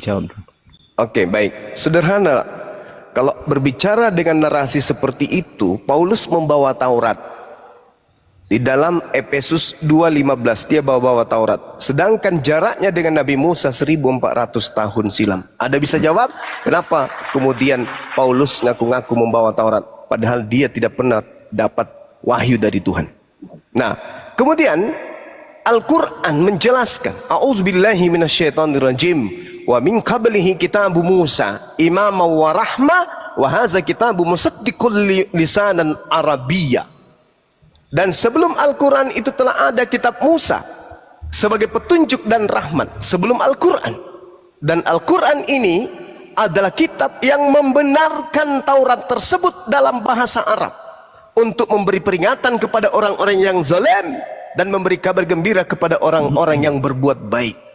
dijawab. Oke, baik. Sederhana. Kalau berbicara dengan narasi seperti itu, Paulus membawa Taurat. Di dalam Efesus 2:15 dia bawa Taurat. Sedangkan jaraknya dengan Nabi Musa 1400 tahun silam. Ada bisa jawab? Kenapa kemudian Paulus ngaku-ngaku membawa Taurat? Padahal dia tidak pernah dapat wahyu dari Tuhan. Nah, kemudian Al-Quran menjelaskan, A'udzubillahi minasyaitonirrajim. Wa min qablihi kitabu Musa imama wa rahmah wa hadza kitabu musaddiqul lisanan Arabiyya. Dan sebelum Al-Quran itu telah ada kitab Musa sebagai petunjuk dan rahmat sebelum Al-Quran. Dan Al-Quran ini adalah kitab yang membenarkan Taurat tersebut dalam bahasa Arab untuk memberi peringatan kepada orang-orang yang zalim dan memberi kabar gembira kepada orang-orang yang berbuat baik.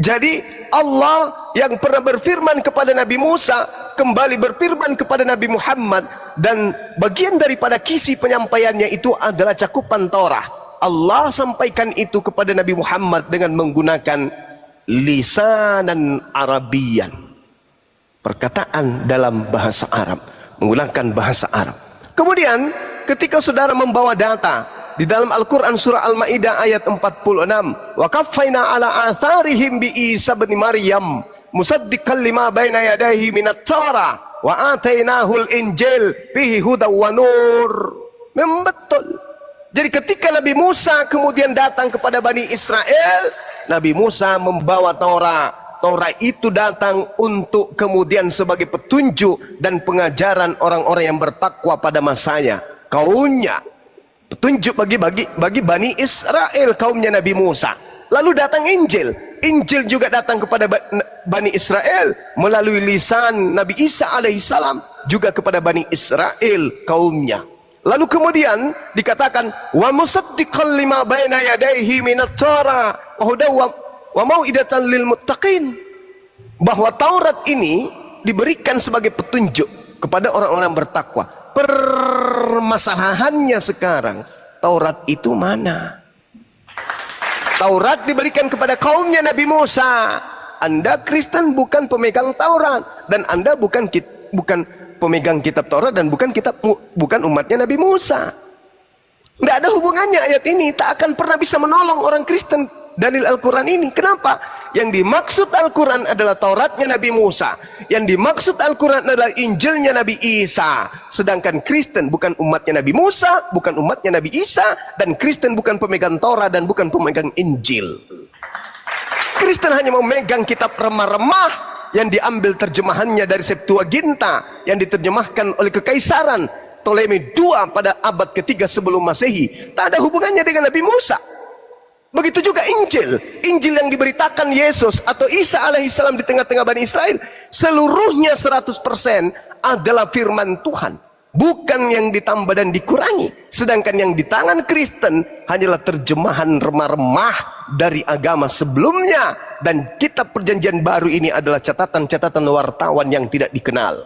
Jadi Allah yang pernah berfirman kepada Nabi Musa kembali berfirman kepada Nabi Muhammad, dan bagian daripada kisi penyampaiannya itu adalah cakupan Taurat. Allah sampaikan itu kepada Nabi Muhammad dengan menggunakan lisanan Arabian, perkataan dalam bahasa Arab, menggunakan bahasa Arab. Kemudian ketika saudara membawa data di dalam Al-Quran surah Al-Ma'idah ayat 46, wa kaffaina ala atharihim bi Isa bin Maryam musaddiqan lima baina yadayhi minat Taurat wa atainahul Injil fihi hudaw wa nur. Memang betul. Jadi ketika Nabi Musa kemudian datang kepada Bani Israel, Nabi Musa membawa Taurat. Taurat itu datang untuk kemudian sebagai petunjuk dan pengajaran orang-orang yang bertakwa pada masanya, kaumnya. Petunjuk bagi Bani Israel, kaumnya Nabi Musa. Lalu datang Injil. Injil juga datang kepada Bani Israel melalui lisan Nabi Isa alaihissalam, juga kepada Bani Israel, kaumnya. Lalu kemudian dikatakan wa musaddiqan lima baina yadayhi minat Taurat wa hudaw wa mau'idatan lil muttaqin, bahwa Taurat ini diberikan sebagai petunjuk kepada orang-orang bertakwa. Permasalahannya sekarang, Taurat itu mana? Taurat diberikan kepada kaumnya Nabi Musa. Anda Kristen bukan pemegang Taurat, dan Anda bukan pemegang kitab Taurat, dan bukan umatnya Nabi Musa. Tidak ada hubungannya ayat ini. Tak akan pernah bisa menolong orang Kristen dalil Al-Quran ini. Kenapa? Yang dimaksud Al-Quran adalah Tauratnya Nabi Musa. Yang dimaksud Al-Quran adalah Injilnya Nabi Isa. Sedangkan Kristen bukan umatnya Nabi Musa, bukan umatnya Nabi Isa, dan Kristen bukan pemegang Taurat dan bukan pemegang Injil. Kristen hanya memegang kitab remah-remah yang diambil terjemahannya dari Septuaginta, yang diterjemahkan oleh Kekaisaran Ptolemy II pada abad ketiga sebelum Masehi. Tak ada hubungannya dengan Nabi Musa. Begitu juga Injil. Injil yang diberitakan Yesus atau Isa alaihissalam di tengah-tengah Bani Israel, seluruhnya 100% adalah firman Tuhan, bukan yang ditambah dan dikurangi. Sedangkan yang di tangan Kristen hanyalah terjemahan remah-remah dari agama sebelumnya, dan kitab perjanjian baru ini adalah catatan-catatan wartawan yang tidak dikenal.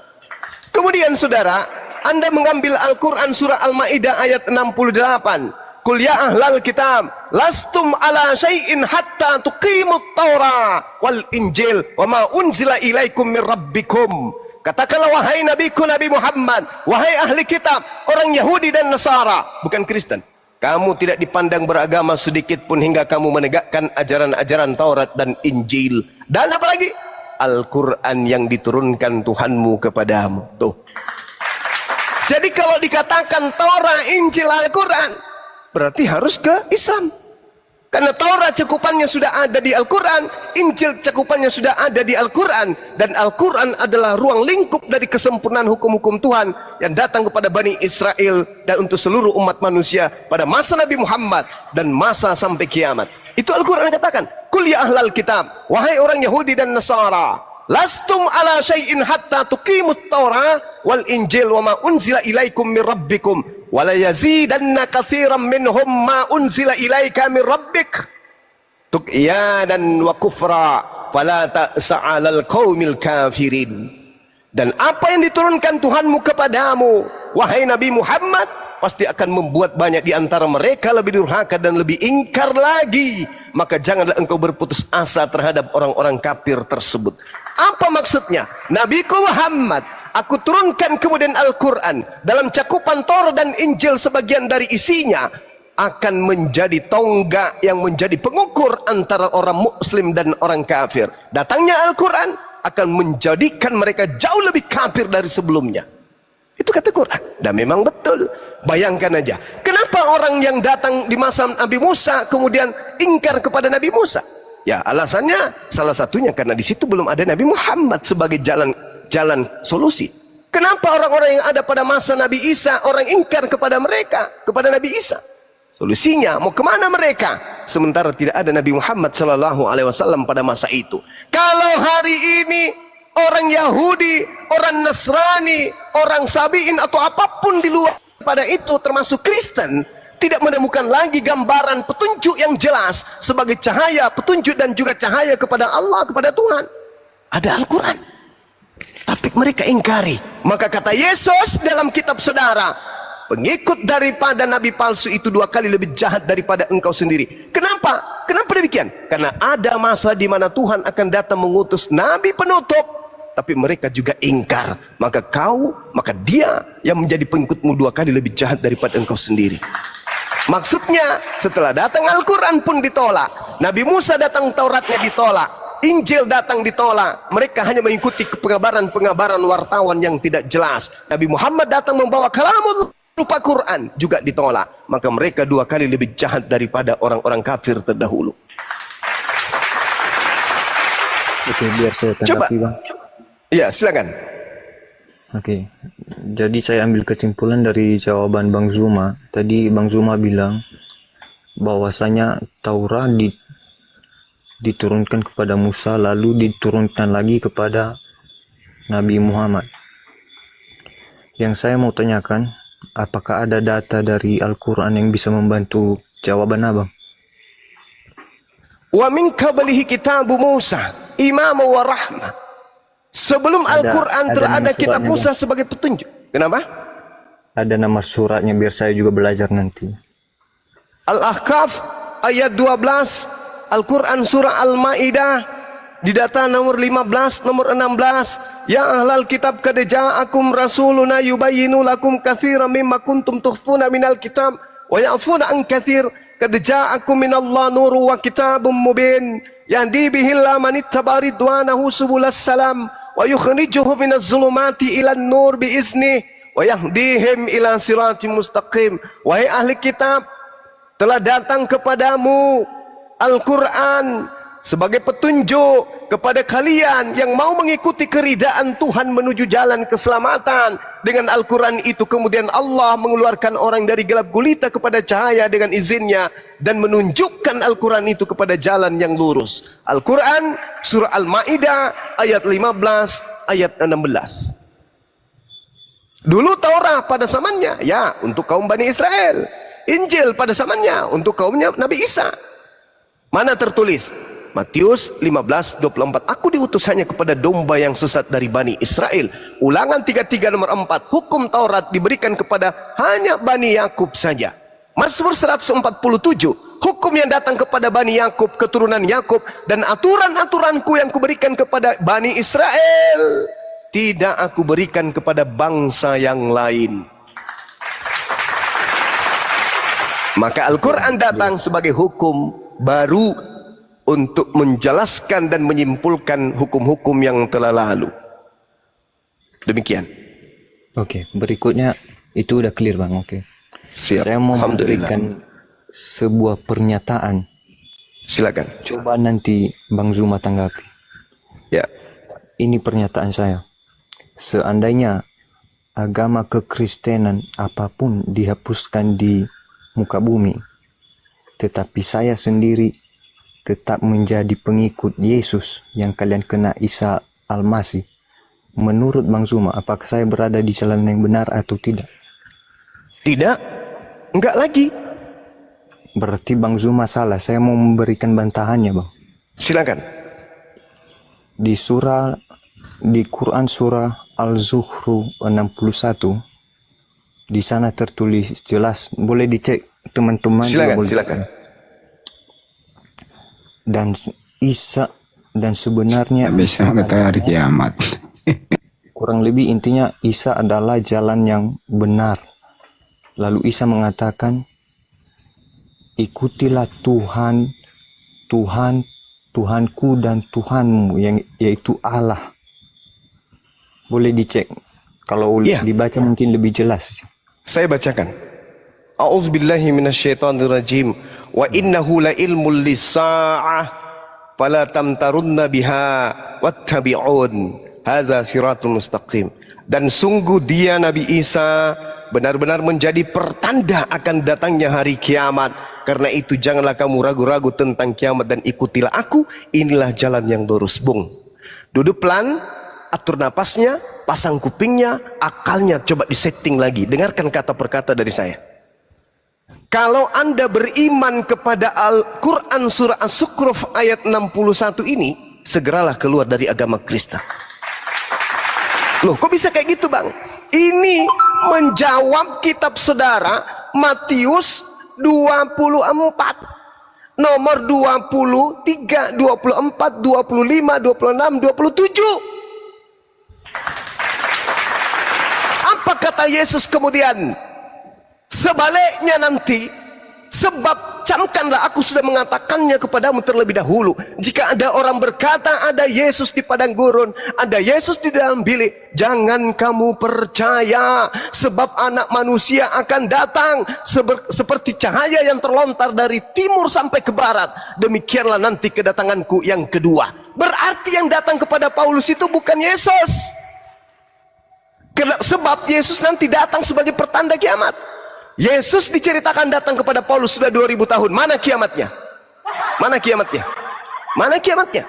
Kemudian saudara, Anda mengambil Al-Quran surah Al-Ma'idah ayat 68. Qul ya ahlal kitab lastum ala syai'in hatta tuqimut Taurat wal Injil wa ma unzila ilaikum min rabbikum. Katakanlah wahai nabiku Nabi Muhammad, wahai ahli kitab, orang Yahudi dan Nasara, bukan Kristen, kamu tidak dipandang beragama sedikit pun hingga kamu menegakkan ajaran-ajaran Taurat dan Injil. Dan apa lagi? Al-Quran yang diturunkan Tuhanmu kepadamu. Tuh. Jadi kalau dikatakan Taurat, Injil, Al-Quran, berarti harus ke Islam. Karena Taurat cakupannya sudah ada di Al-Quran, Injil cakupannya sudah ada di Al-Quran, dan Al-Quran adalah ruang lingkup dari kesempurnaan hukum-hukum Tuhan yang datang kepada Bani Israel dan untuk seluruh umat manusia pada masa Nabi Muhammad dan masa sampai kiamat. Itu Al-Quran katakan, Qul ya ahlal kitab, wahai orang Yahudi dan Nasara, lastum ala syai'in hatta tuqimut Taurat wal Injil wa ma unzila ilaikum min rabbikum wala yazidanna katsiran minhum ma unzila ilaika min rabbik tuqyanan wa kufra fala ta'sa 'alal qaumil kafirin. Dan apa yang diturunkan Tuhanmu kepadamu wahai Nabi Muhammad pasti akan membuat banyak di antara mereka lebih durhaka dan lebih ingkar lagi, maka janganlah engkau berputus asa terhadap orang-orang kafir tersebut. Apa maksudnya? Nabiku Muhammad, aku turunkan kemudian Al-Quran dalam cakupan Taurat dan Injil, sebagian dari isinya akan menjadi tonggak yang menjadi pengukur antara orang muslim dan orang kafir. Datangnya Al-Quran akan menjadikan mereka jauh lebih kafir dari sebelumnya. Itu kata Quran. Dan memang betul. Bayangkan aja, kenapa orang yang datang di masa Nabi Musa kemudian ingkar kepada Nabi Musa? Ya, alasannya salah satunya karena di situ belum ada Nabi Muhammad sebagai jalan solusi. Kenapa orang-orang yang ada pada masa Nabi Isa orang ingkar kepada mereka, kepada Nabi Isa? Solusinya mau kemana mereka? Sementara tidak ada Nabi Muhammad sallallahu alaihi wasallam pada masa itu. Kalau hari ini orang Yahudi, orang Nasrani, orang Sabi'in atau apapun di luar pada itu termasuk Kristen, tidak menemukan lagi gambaran petunjuk yang jelas sebagai cahaya petunjuk dan juga cahaya kepada Allah, kepada Tuhan. Ada Al-Quran, tapi mereka ingkari. Maka kata Yesus dalam kitab saudara, pengikut daripada nabi palsu itu 2 kali lebih jahat daripada engkau sendiri. Kenapa? Kenapa demikian? Karena ada masa di mana Tuhan akan datang mengutus nabi penutup, tapi mereka juga ingkar. Maka dia yang menjadi pengikutmu 2 kali lebih jahat daripada engkau sendiri. Maksudnya setelah datang Al-Quran pun ditolak, Nabi Musa datang Tauratnya ditolak, Injil datang ditolak. Mereka hanya mengikuti pengabaran-pengabaran wartawan yang tidak jelas. Nabi Muhammad datang membawa kalamullah rupa Quran juga ditolak. Maka mereka 2 kali lebih jahat daripada orang-orang kafir terdahulu. Oke, biar saya tanggapi, Bang. Ya, silakan. Oke, jadi saya ambil kesimpulan dari jawaban Bang Zuma. Tadi Bang Zuma bilang bahwasanya Taurat diturunkan kepada Musa, lalu diturunkan lagi kepada Nabi Muhammad. Yang saya mau tanyakan, apakah ada data dari Al-Quran yang bisa membantu jawaban Abang? Wa min qablihi kitabu Musa imam wa rahmah. Sebelum Al-Quran telah ada kitab Musa sebagai petunjuk. Kenapa? Ada nama suratnya biar saya juga belajar nanti. Al-Ahqaf ayat 12, Al-Quran surah Al-Ma'idah di data nomor 15, nomor 16. Ya ahlal kitab qad ja'akum rasuluna yubayyinu lakum katsiran mimma kuntum tukhfuna minal kitab wa ya'funa an katsir qad ja'akum minallah nuru wa kitabum mubin yahdi bihillahu man ittaba ridwanahu subulas salam wa yukhrijuhum minaz zulumati ilan nur biizni wa yahdihim ila siratim mustaqim. Wahai ahli kitab, telah datang kepadamu Al-Quran sebagai petunjuk kepada kalian yang mau mengikuti keridaan Tuhan menuju jalan keselamatan. Dengan Al-Quran itu kemudian Allah mengeluarkan orang dari gelap gulita kepada cahaya dengan izinnya dan menunjukkan Al-Quran itu kepada jalan yang lurus. Al-Quran surah Al-Ma'idah ayat 15 ayat 16. Dulu Taurat pada zamannya ya untuk kaum Bani Israel, Injil pada zamannya untuk kaumnya Nabi Isa. Mana tertulis? Matius 15:24. Aku diutus hanya kepada domba yang sesat dari Bani Israel. Ulangan 33 nomor 4. Hukum Taurat diberikan kepada hanya Bani Yakub saja. Mazmur 147. Hukum yang datang kepada Bani Yakub, keturunan Yakub, dan aturan-aturanku yang kuberikan kepada Bani Israel, tidak aku berikan kepada bangsa yang lain. Maka Al-Quran datang sebagai hukum baru untuk menjelaskan dan menyimpulkan hukum-hukum yang telah lalu. Demikian. Oke, berikutnya itu udah clear Bang. Oke. Siap. Saya mau memberikan sebuah pernyataan. Silakan. Coba nanti Bang Zuma tanggapi. Ya. Ini pernyataan saya. Seandainya agama kekristenan apapun dihapuskan di muka bumi, tetapi saya sendiri tetap menjadi pengikut Yesus yang kalian kenal Isa Al-Masih. Menurut Bang Zuma, apakah saya berada di jalan yang benar atau tidak? Tidak. Enggak lagi. Berarti Bang Zuma salah. Saya mau memberikan bantahannya, Bang. Silakan. Di Quran surah Al-Zukhruf 61, di sana tertulis jelas, boleh dicek teman-teman. Silakan. Dan Isa dan sebenarnya Bisa kata hari kiamat. kurang lebih intinya Isa adalah jalan yang benar. Lalu Isa mengatakan, ikutilah Tuhan, Tuhanku dan Tuhanmu, yang yaitu Allah. Boleh dicek, kalau Iya. dibaca mungkin lebih jelas. Saya bacakan. A'udzubillahi minasyaitonirrajim. Wa innahu la ilmul lis-sa'ah fala tamtarunna biha wattabi'un. Hadza siratul mustaqim. Dan sungguh dia Nabi Isa benar-benar menjadi pertanda akan datangnya hari kiamat. Karena itu janganlah kamu ragu-ragu tentang kiamat dan ikutilah aku. Inilah jalan yang lurus. Bung, duduk pelan, atur napasnya, pasang kupingnya, akalnya coba disetting lagi. Dengarkan kata per kata dari saya. Kalau Anda beriman kepada Al-Quran surah As-Sukhruf ayat 61 ini, segeralah keluar dari agama Kristen. Loh, kok bisa kayak gitu, Bang? Ini menjawab kitab saudara Matius 24. Nomor 23, 24, 25, 26, 27. Apa kata Yesus kemudian? Sebaliknya nanti, sebab camkanlah aku sudah mengatakannya kepadamu terlebih dahulu. Jika ada orang berkata ada Yesus di padang gurun, ada Yesus di dalam bilik, jangan kamu percaya, sebab anak manusia akan datang seperti cahaya yang terlontar dari timur sampai ke barat. Demikianlah nanti kedatanganku yang kedua. Berarti yang datang kepada Paulus itu bukan Yesus. Sebab Yesus nanti datang sebagai pertanda kiamat. Yesus diceritakan datang kepada Paulus sudah 2000 tahun. Mana kiamatnya? Mana kiamatnya? Mana kiamatnya?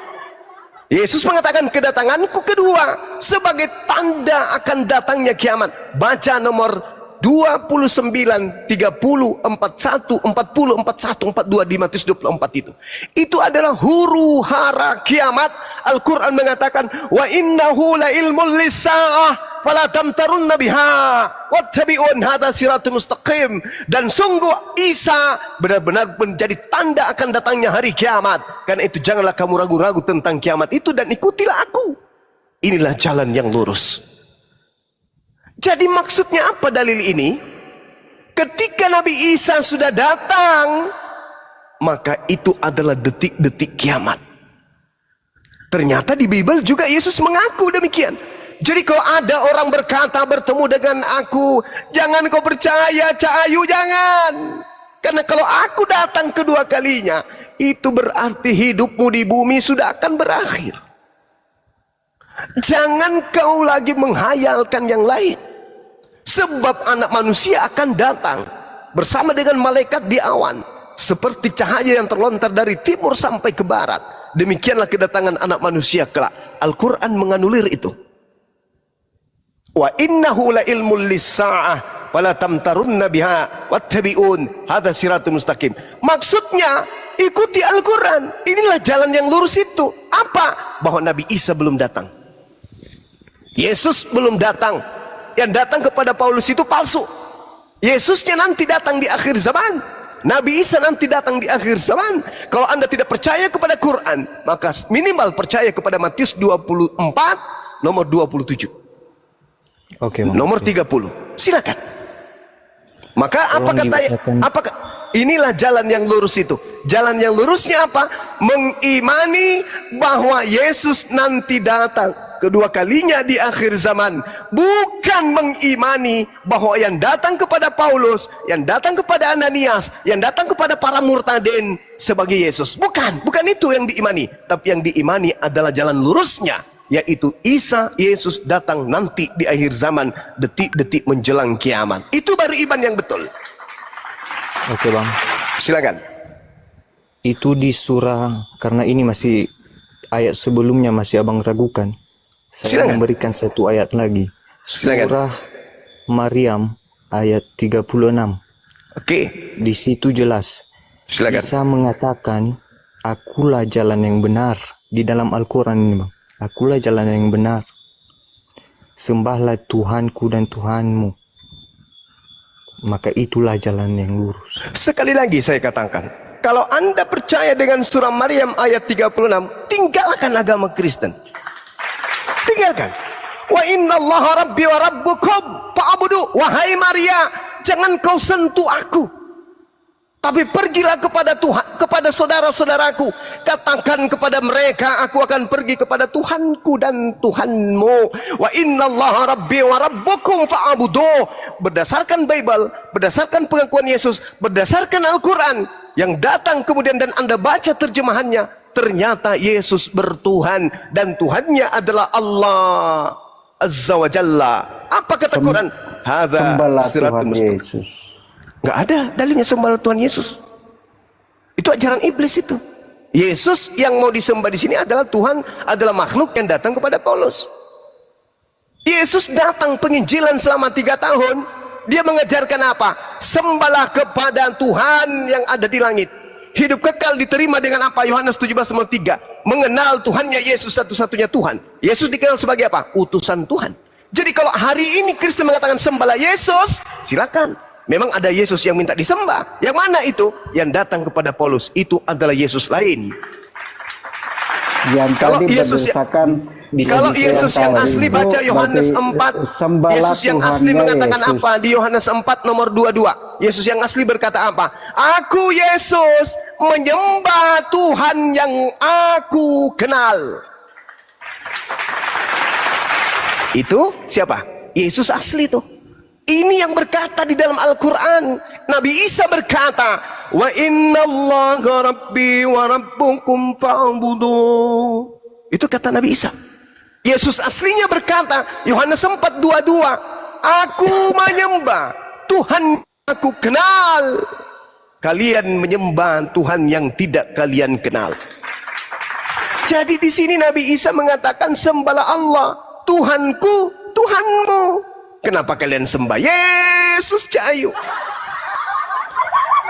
Yesus mengatakan kedatanganku kedua sebagai tanda akan datangnya kiamat. Baca nomor 29, 30, 41, 40, 41, 42 di Matius 24 itu. Itu adalah huru hara kiamat. Al-Quran mengatakan, wa innahu la ilmul lis-sa'ah fala tamtarunna biha wattabi'un hadza siratul mustaqim. Dan sungguh Isa benar-benar menjadi tanda akan datangnya hari kiamat. Karena itu janganlah kamu ragu-ragu tentang kiamat itu dan ikutilah aku. Inilah jalan yang lurus. Jadi maksudnya apa dalil ini? Ketika Nabi Isa sudah datang, maka itu adalah detik-detik kiamat. Ternyata di Bible juga Yesus mengaku demikian. Jadi kalau ada orang berkata bertemu dengan aku, jangan kau percaya, Cahayu, jangan. Karena kalau aku datang kedua kalinya, itu berarti hidupmu di bumi sudah akan berakhir. Jangan kau lagi menghayalkan yang lain. Sebab anak manusia akan datang bersama dengan malaikat di awan, seperti cahaya yang terlontar dari timur sampai ke barat. Demikianlah kedatangan anak manusia kelak. Al-Quran menganulir itu. Wa innahu la ilmul lis-sa'ah fala tamtarunna biha wattabi'un hadza siratul mustaqim. Maksudnya ikuti Al-Quran. Inilah jalan yang lurus itu. Apa? Bahwa Nabi Isa belum datang, Yesus belum datang. Yang datang kepada Paulus itu palsu. Yesusnya nanti datang di akhir zaman. Nabi Isa nanti datang di akhir zaman. Kalau Anda tidak percaya kepada Quran, maka minimal percaya kepada Matius 24 nomor 27. Oke, Nomor 30. Silakan. Maka apa kata inilah jalan yang lurus itu. Jalan yang lurusnya apa? Mengimani bahwa Yesus nanti datang kedua kalinya di akhir zaman. Bukan mengimani bahwa yang datang kepada Paulus, yang datang kepada Ananias, yang datang kepada para murtadin sebagai Yesus. Bukan itu yang diimani. Tapi yang diimani adalah jalan lurusnya, yaitu Isa Yesus datang nanti di akhir zaman, detik-detik menjelang kiamat. Itu baru iman yang betul. Oke, Bang. Silakan. Itu di surah, karena ini masih ayat sebelumnya masih abang ragukan. Saya Silakan. memberikan satu ayat lagi. Silakan. Surah Maryam ayat 36. Oke. Di situ jelas. Silakan. Isa mengatakan, akulah jalan yang benar. Di dalam Al-Quran ini, Bang. Akulah jalan yang benar. Sembahlah Tuhanku dan Tuhanmu. Maka itulah jalan yang lurus. Sekali lagi saya katakan, Kalau Anda percaya dengan surah Maryam ayat 36, tinggalkan agama Kristen. Tinggalkan. Wa innallaha rabbi wa rabbukum fa'budu. Wahai Maria, jangan kau sentuh aku, tapi pergilah kepada Tuhan, kepada saudara-saudaraku. Katakan kepada mereka, aku akan pergi kepada Tuhanku dan Tuhanmu. Wa innallaha rabbi wa rabbukum fa'budu. Berdasarkan Bible, berdasarkan pengakuan Yesus, berdasarkan Al-Quran yang datang kemudian dan Anda baca terjemahannya, ternyata Yesus bertuhan dan Tuhannya adalah Allah Azza wa Jalla. Apa kata Quran? Hadza siratul mustaqim. Nggak ada dalilnya sembah Tuhan Yesus. Itu ajaran iblis itu. Yesus yang mau disembah di sini adalah Tuhan, adalah makhluk yang datang kepada Paulus. Yesus datang penginjilan selama 3 tahun. Dia mengajarkan apa? Sembahlah kepada Tuhan yang ada di langit. Hidup kekal diterima dengan apa? Yohanes 17:3. Mengenal Tuhannya Yesus satu-satunya Tuhan. Yesus dikenal sebagai apa? Utusan Tuhan. Jadi kalau hari ini Kristen mengatakan sembahlah Yesus, silakan. Memang ada Yesus yang minta disembah. Yang mana itu? Yang datang kepada Paulus. Itu adalah Yesus lain. Yang Kalau tadi Yesus kalau Yesus yang asli baca Yohanes 4. Yesus yang asli mengatakan Yesus. apa? Di Yohanes 4 nomor 22. Yesus yang asli berkata apa? Aku Yesus menyembah Tuhan yang aku kenal. Itu siapa? Yesus asli tuh. Ini yang berkata di dalam Al-Quran. Nabi Isa berkata, wa innallaha rabbi wa rabbukum fa'budu. Itu kata Nabi Isa. Yesus aslinya berkata, Yohanes 4:22, aku menyembah Tuhan aku kenal. Kalian menyembah Tuhan yang tidak kalian kenal. Jadi di sini Nabi Isa mengatakan sembahlah Allah, Tuhanku, Tuhanmu. Kenapa kalian sembah Yesus Cahayu?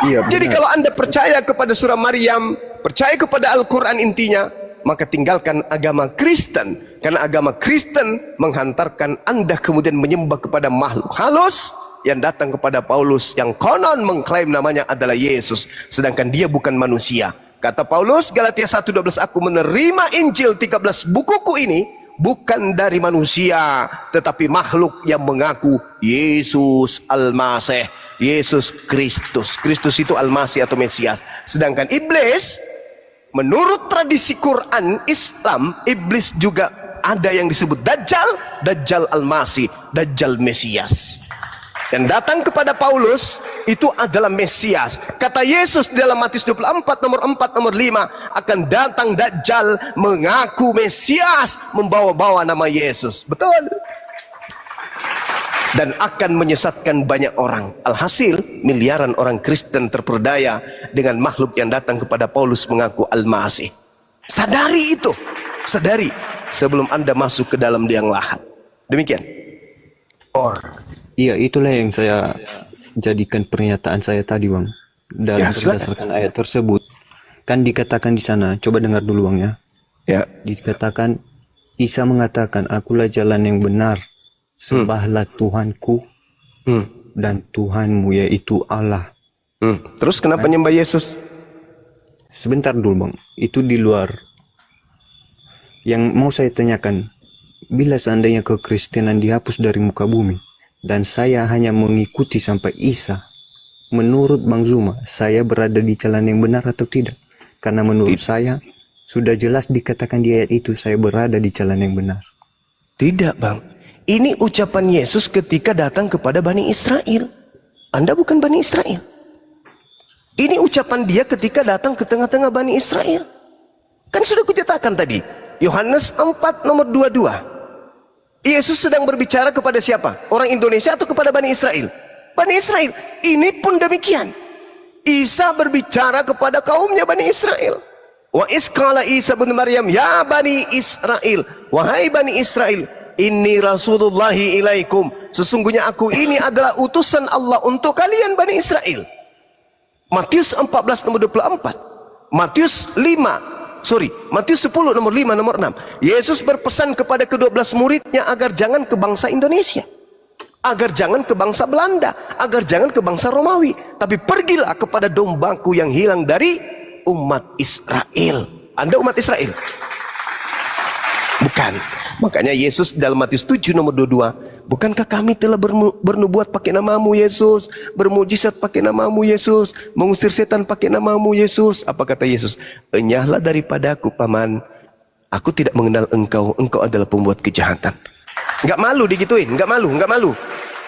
Iya, Jadi kalau Anda percaya kepada surah Maryam, percaya kepada Al-Quran intinya, maka tinggalkan agama Kristen. Karena agama Kristen menghantarkan Anda kemudian menyembah kepada makhluk halus yang datang kepada Paulus, yang konon mengklaim namanya adalah Yesus, sedangkan dia bukan manusia. Kata Paulus, Galatia 1:12, aku menerima Injil 13 bukuku ini bukan dari manusia, tetapi makhluk yang mengaku Yesus Al-Masih, Yesus Kristus. Kristus itu Al-Masih atau Mesias. Sedangkan iblis, menurut tradisi Quran Islam, iblis juga ada yang disebut Dajjal, Dajjal Al-Masih, Dajjal Mesias. Dan datang kepada Paulus itu adalah Mesias. Kata Yesus di dalam Matius 24 nomor 4 nomor 5, akan datang Dajjal mengaku Mesias, membawa-bawa nama Yesus. Betul. Dan akan menyesatkan banyak orang. Alhasil miliaran orang Kristen terperdaya dengan makhluk yang datang kepada Paulus mengaku Al-Masih. Sadari itu. Sadari sebelum Anda masuk ke dalam liang lahat. Demikian. Iya, itulah yang saya jadikan pernyataan saya tadi, Bang. Dan Ya, silakan. berdasarkan ayat tersebut, kan dikatakan di sana, coba dengar dulu, Bang, ya. Ya. Dikatakan, Isa mengatakan, akulah jalan yang benar, sembahlah Tuhanku dan Tuhanmu, yaitu Allah. Terus kenapa nyembah Yesus? Sebentar dulu, Bang, itu di luar. Yang mau saya tanyakan, bila seandainya kekristenan dihapus dari muka bumi, dan saya hanya mengikuti sampai Isa, menurut Bang Zuma, saya berada di jalan yang benar atau tidak? Karena menurut saya, sudah jelas dikatakan di ayat itu, saya berada di jalan yang benar. Tidak, Bang. Ini ucapan Yesus ketika datang kepada Bani Israel. Anda bukan Bani Israel. Ini ucapan dia ketika datang ke tengah-tengah Bani Israel. Kan sudah kunyatakan tadi. Yohanes 4 nomor 22. Yesus sedang berbicara kepada siapa? Orang Indonesia atau kepada Bani Israel? Bani Israel. Ini pun demikian. Isa berbicara kepada kaumnya Bani Israel. Wa isqala Isa bin Maryam, ya Bani Israel, wahai Bani Israel, inni rasulullahi ilaikum, sesungguhnya aku ini adalah utusan Allah untuk kalian Bani Israel. Matius 14 nomor 24. Matius 10 nomor 5 nomor 6. Yesus berpesan kepada ke-12 muridnya agar jangan ke bangsa Indonesia. agar jangan ke bangsa Belanda, agar jangan ke bangsa Romawi, tapi pergilah kepada dombaku yang hilang dari umat Israel. Anda umat Israel? Bukan. Makanya Yesus dalam Matius 7 nomor 22, bukankah kami telah bernubuat pakai namamu Yesus, bermujizat pakai namamu Yesus, mengusir setan pakai namamu Yesus? Apa kata Yesus? Enyahlah daripadaku paman, aku tidak mengenal engkau, engkau adalah pembuat kejahatan. Enggak malu digituin, enggak malu, enggak malu.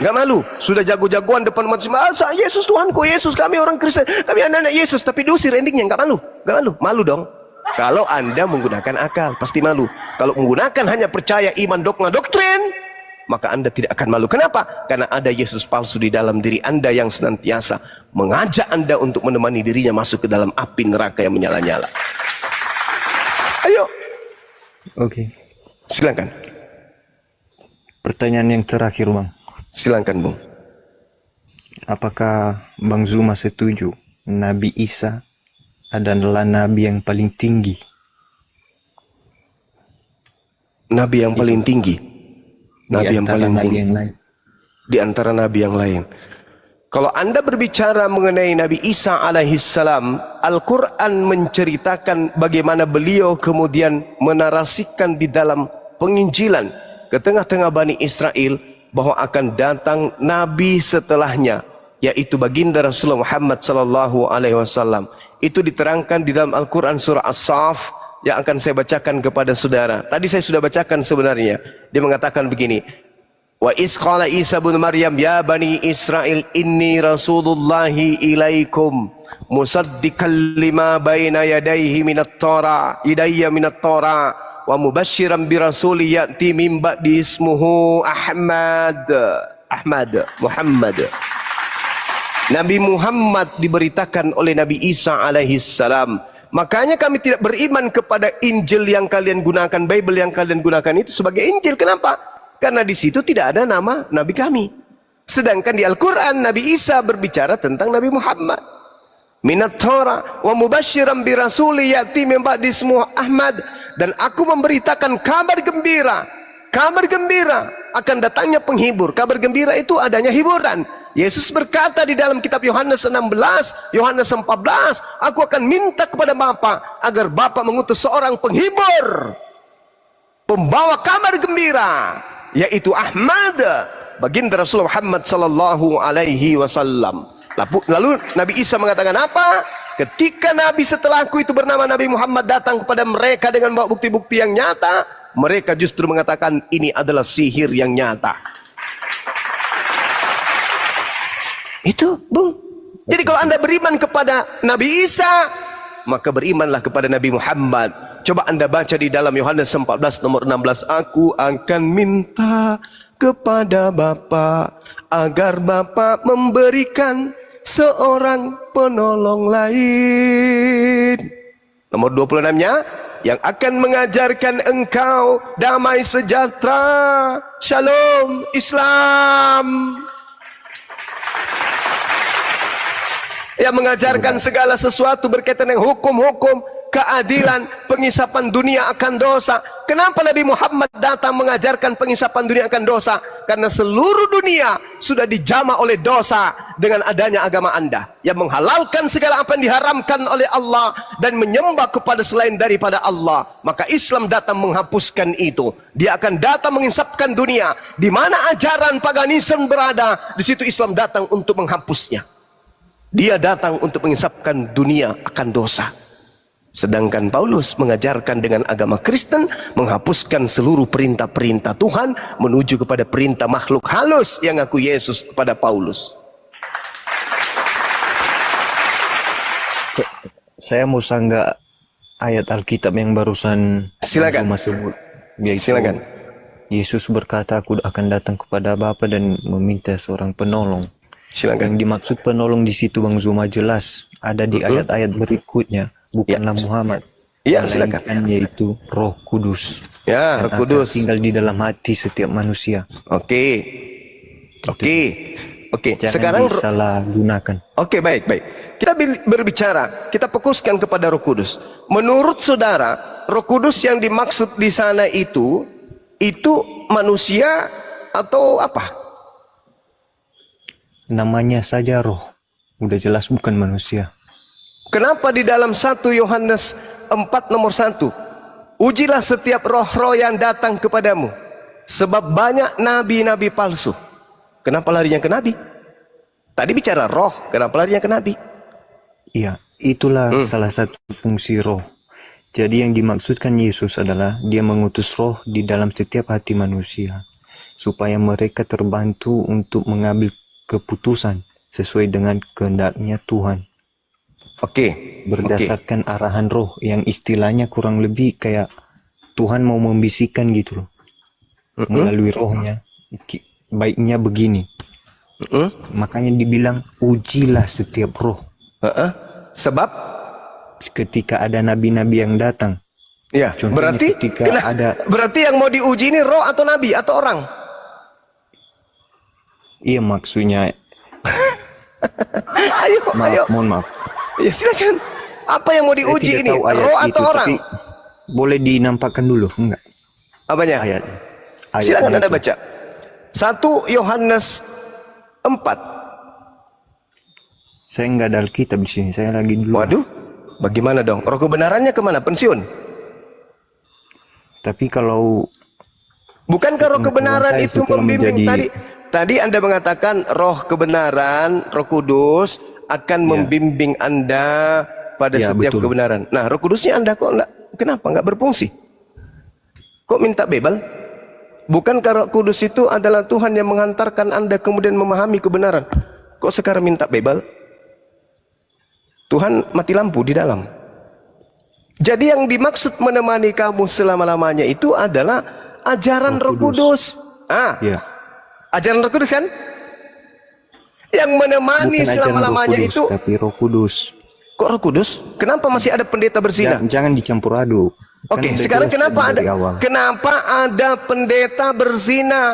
Enggak malu, sudah jago-jagoan depan umat semua. Yesus Tuhanku, Yesus, kami orang Kristen, kami anak-anak Yesus, tapi diusir endingnya. Enggak malu, enggak malu. Malu dong. Kalau Anda menggunakan akal, pasti malu. Kalau menggunakan hanya percaya iman dogma doktrin, maka Anda tidak akan malu. Kenapa? Karena ada Yesus palsu di dalam diri Anda yang senantiasa mengajak Anda untuk menemani dirinya masuk ke dalam api neraka yang menyala-nyala. Ayo. Oke. Silakan. Pertanyaan yang terakhir, Bang. Silakan, Bung. Apakah Bang Zuma setuju Nabi Isa adalah nabi yang paling tinggi? Nabi yang paling tinggi. Nabi yang paling nabi tinggi yang lain. di antara nabi yang lain. Kalau Anda berbicara mengenai Nabi Isa alaihissalam, Al-Quran menceritakan bagaimana beliau kemudian menarasikan di dalam penginjilan ke tengah-tengah Bani Israel bahwa akan datang nabi setelahnya, yaitu baginda Rasulullah Muhammad sallallahu alaihi wasallam. Itu diterangkan di dalam Al-Quran surah As-Saff yang akan saya bacakan kepada saudara. Tadi saya sudah bacakan sebenarnya. Dia mengatakan begini, wa isqala Isa bin Maryam ya bani Israel inni rasulullahi ilaikum musaddiqan lima baina yadayhi minat Tara idayya minat Tara wa mubasysyiran bi rasuli ya'ti min ba'di ismuhu Muhammad. Nabi Muhammad diberitakan oleh Nabi Isa alaihissalam. Makanya kami tidak beriman kepada Injil yang kalian gunakan, Bible yang kalian gunakan itu sebagai Injil. Kenapa? Karena di situ tidak ada nama Nabi kami. Sedangkan di Al-Quran Nabi Isa berbicara tentang Nabi Muhammad. Minat Torah wa mubasyiran bi rasuli ya'ti min ba'di ismuhu Ahmad, dan aku memberitakan kabar gembira. Kabar gembira akan datangnya penghibur. Kabar gembira itu adanya hiburan. Yesus berkata di dalam kitab Yohanes 16, Yohanes 14, aku akan minta kepada Bapa agar Bapa mengutus seorang penghibur, pembawa kabar gembira, yaitu Ahmad, baginda Rasulullah Muhammad sallallahu alaihi wasallam. Lalu Nabi Isa mengatakan apa? Ketika Nabi setelahku itu bernama Nabi Muhammad datang kepada mereka dengan bawa bukti-bukti yang nyata, mereka justru mengatakan ini adalah sihir yang nyata. Itu, Bung. Jadi kalau Anda beriman kepada Nabi Isa, maka berimanlah kepada Nabi Muhammad. Coba Anda baca di dalam Yohanes 14 nomor 16, aku akan minta kepada Bapa agar Bapa memberikan seorang penolong lain. Nomor 26-nya, yang akan mengajarkan engkau damai sejahtera, shalom, Islam. Yang mengajarkan segala sesuatu berkaitan dengan hukum-hukum, keadilan, pengisapan dunia akan dosa. Kenapa Nabi Muhammad datang mengajarkan pengisapan dunia akan dosa? Karena seluruh dunia sudah dijamah oleh dosa dengan adanya agama Anda yang menghalalkan segala apa yang diharamkan oleh Allah dan menyembah kepada selain daripada Allah. Maka Islam datang menghapuskan itu. Dia akan datang menginsapkan dunia. Di mana ajaran paganisme berada, di situ Islam datang untuk menghapusnya. Dia datang untuk mengisapkan dunia akan dosa. Sedangkan Paulus mengajarkan dengan agama Kristen menghapuskan seluruh perintah-perintah Tuhan menuju kepada perintah makhluk halus yang ngaku Yesus kepada Paulus. Saya mau sanggah ayat Alkitab yang barusan Silakan. sebut. Yaitu, Silakan. Yesus berkata, aku akan datang kepada Bapa dan meminta seorang penolong. Silakan. Yang dimaksud penolong di situ Bang Zuma jelas ada di ayat-ayat berikutnya, bukanlah Muhammad. Ya, silakan. Melainkan yaitu Roh Kudus. Ya, Roh yang akan Kudus. tinggal di dalam hati setiap manusia. Oke. Jangan Sekarang disalahgunakan. Oke, baik. Kita berbicara, kita fokuskan kepada Roh Kudus. Menurut saudara, Roh Kudus yang dimaksud di sana itu manusia atau apa? Namanya saja roh. Udah jelas bukan manusia. Kenapa di dalam 1 Yohanes 4 nomor 1? Ujilah setiap roh-roh yang datang kepadamu. Sebab banyak nabi-nabi palsu. Kenapa larinya ke nabi? Tadi bicara roh, kenapa larinya ke nabi? Iya, itulah salah satu fungsi roh. Jadi yang dimaksudkan Yesus adalah dia mengutus roh di dalam setiap hati manusia. Supaya mereka terbantu untuk mengambil keputusan sesuai dengan kehendaknya Tuhan. Oke. Berdasarkan arahan roh yang istilahnya kurang lebih kayak Tuhan mau membisikkan gitu loh. Melalui rohnya. Baiknya begini. Makanya dibilang ujilah setiap roh. Sebab ketika ada nabi-nabi yang datang. ya, Contohnya berarti yang mau diuji ini roh atau nabi atau orang? Iya maksudnya. Ayo. Mohon maaf. Ya silakan. Apa yang mau diuji ini? Roh atau orang? Tapi boleh dinampakkan dulu, enggak? Apanya? Ayat Silakan Anda itu. baca. 1 Yohanes 4. Saya enggak ada Alkitab di sini. Saya lagi dulu. Waduh. Bagaimana dong? Roh kebenarannya kemana? Pensiun? Tapi kalau Bukankah roh kebenaran saya itu setelah membimbing? menjadi- Tadi Anda mengatakan roh kebenaran, Roh Kudus akan membimbing Anda pada Ya, setiap betul. kebenaran. Nah, Roh Kudusnya Anda kok enggak, kenapa enggak berfungsi? Kok minta bebal? Bukankah Roh Kudus itu adalah Tuhan yang menghantarkan Anda kemudian memahami kebenaran? Kok sekarang minta bebal? Tuhan mati lampu di dalam. Jadi yang dimaksud menemani kamu selama-lamanya itu adalah ajaran Roh Kudus. ya, Ajaran Roh Kudus kan? Yang menemani bukan ajaran selama-lamanya Roh Kudus, itu. tapi Roh Kudus. Kok Roh Kudus? Kenapa masih ada pendeta berzina? Jangan dicampur aduk. Kan Oke, udah sekarang jelas kenapa tadi ada? dari awal. Kenapa ada pendeta berzina?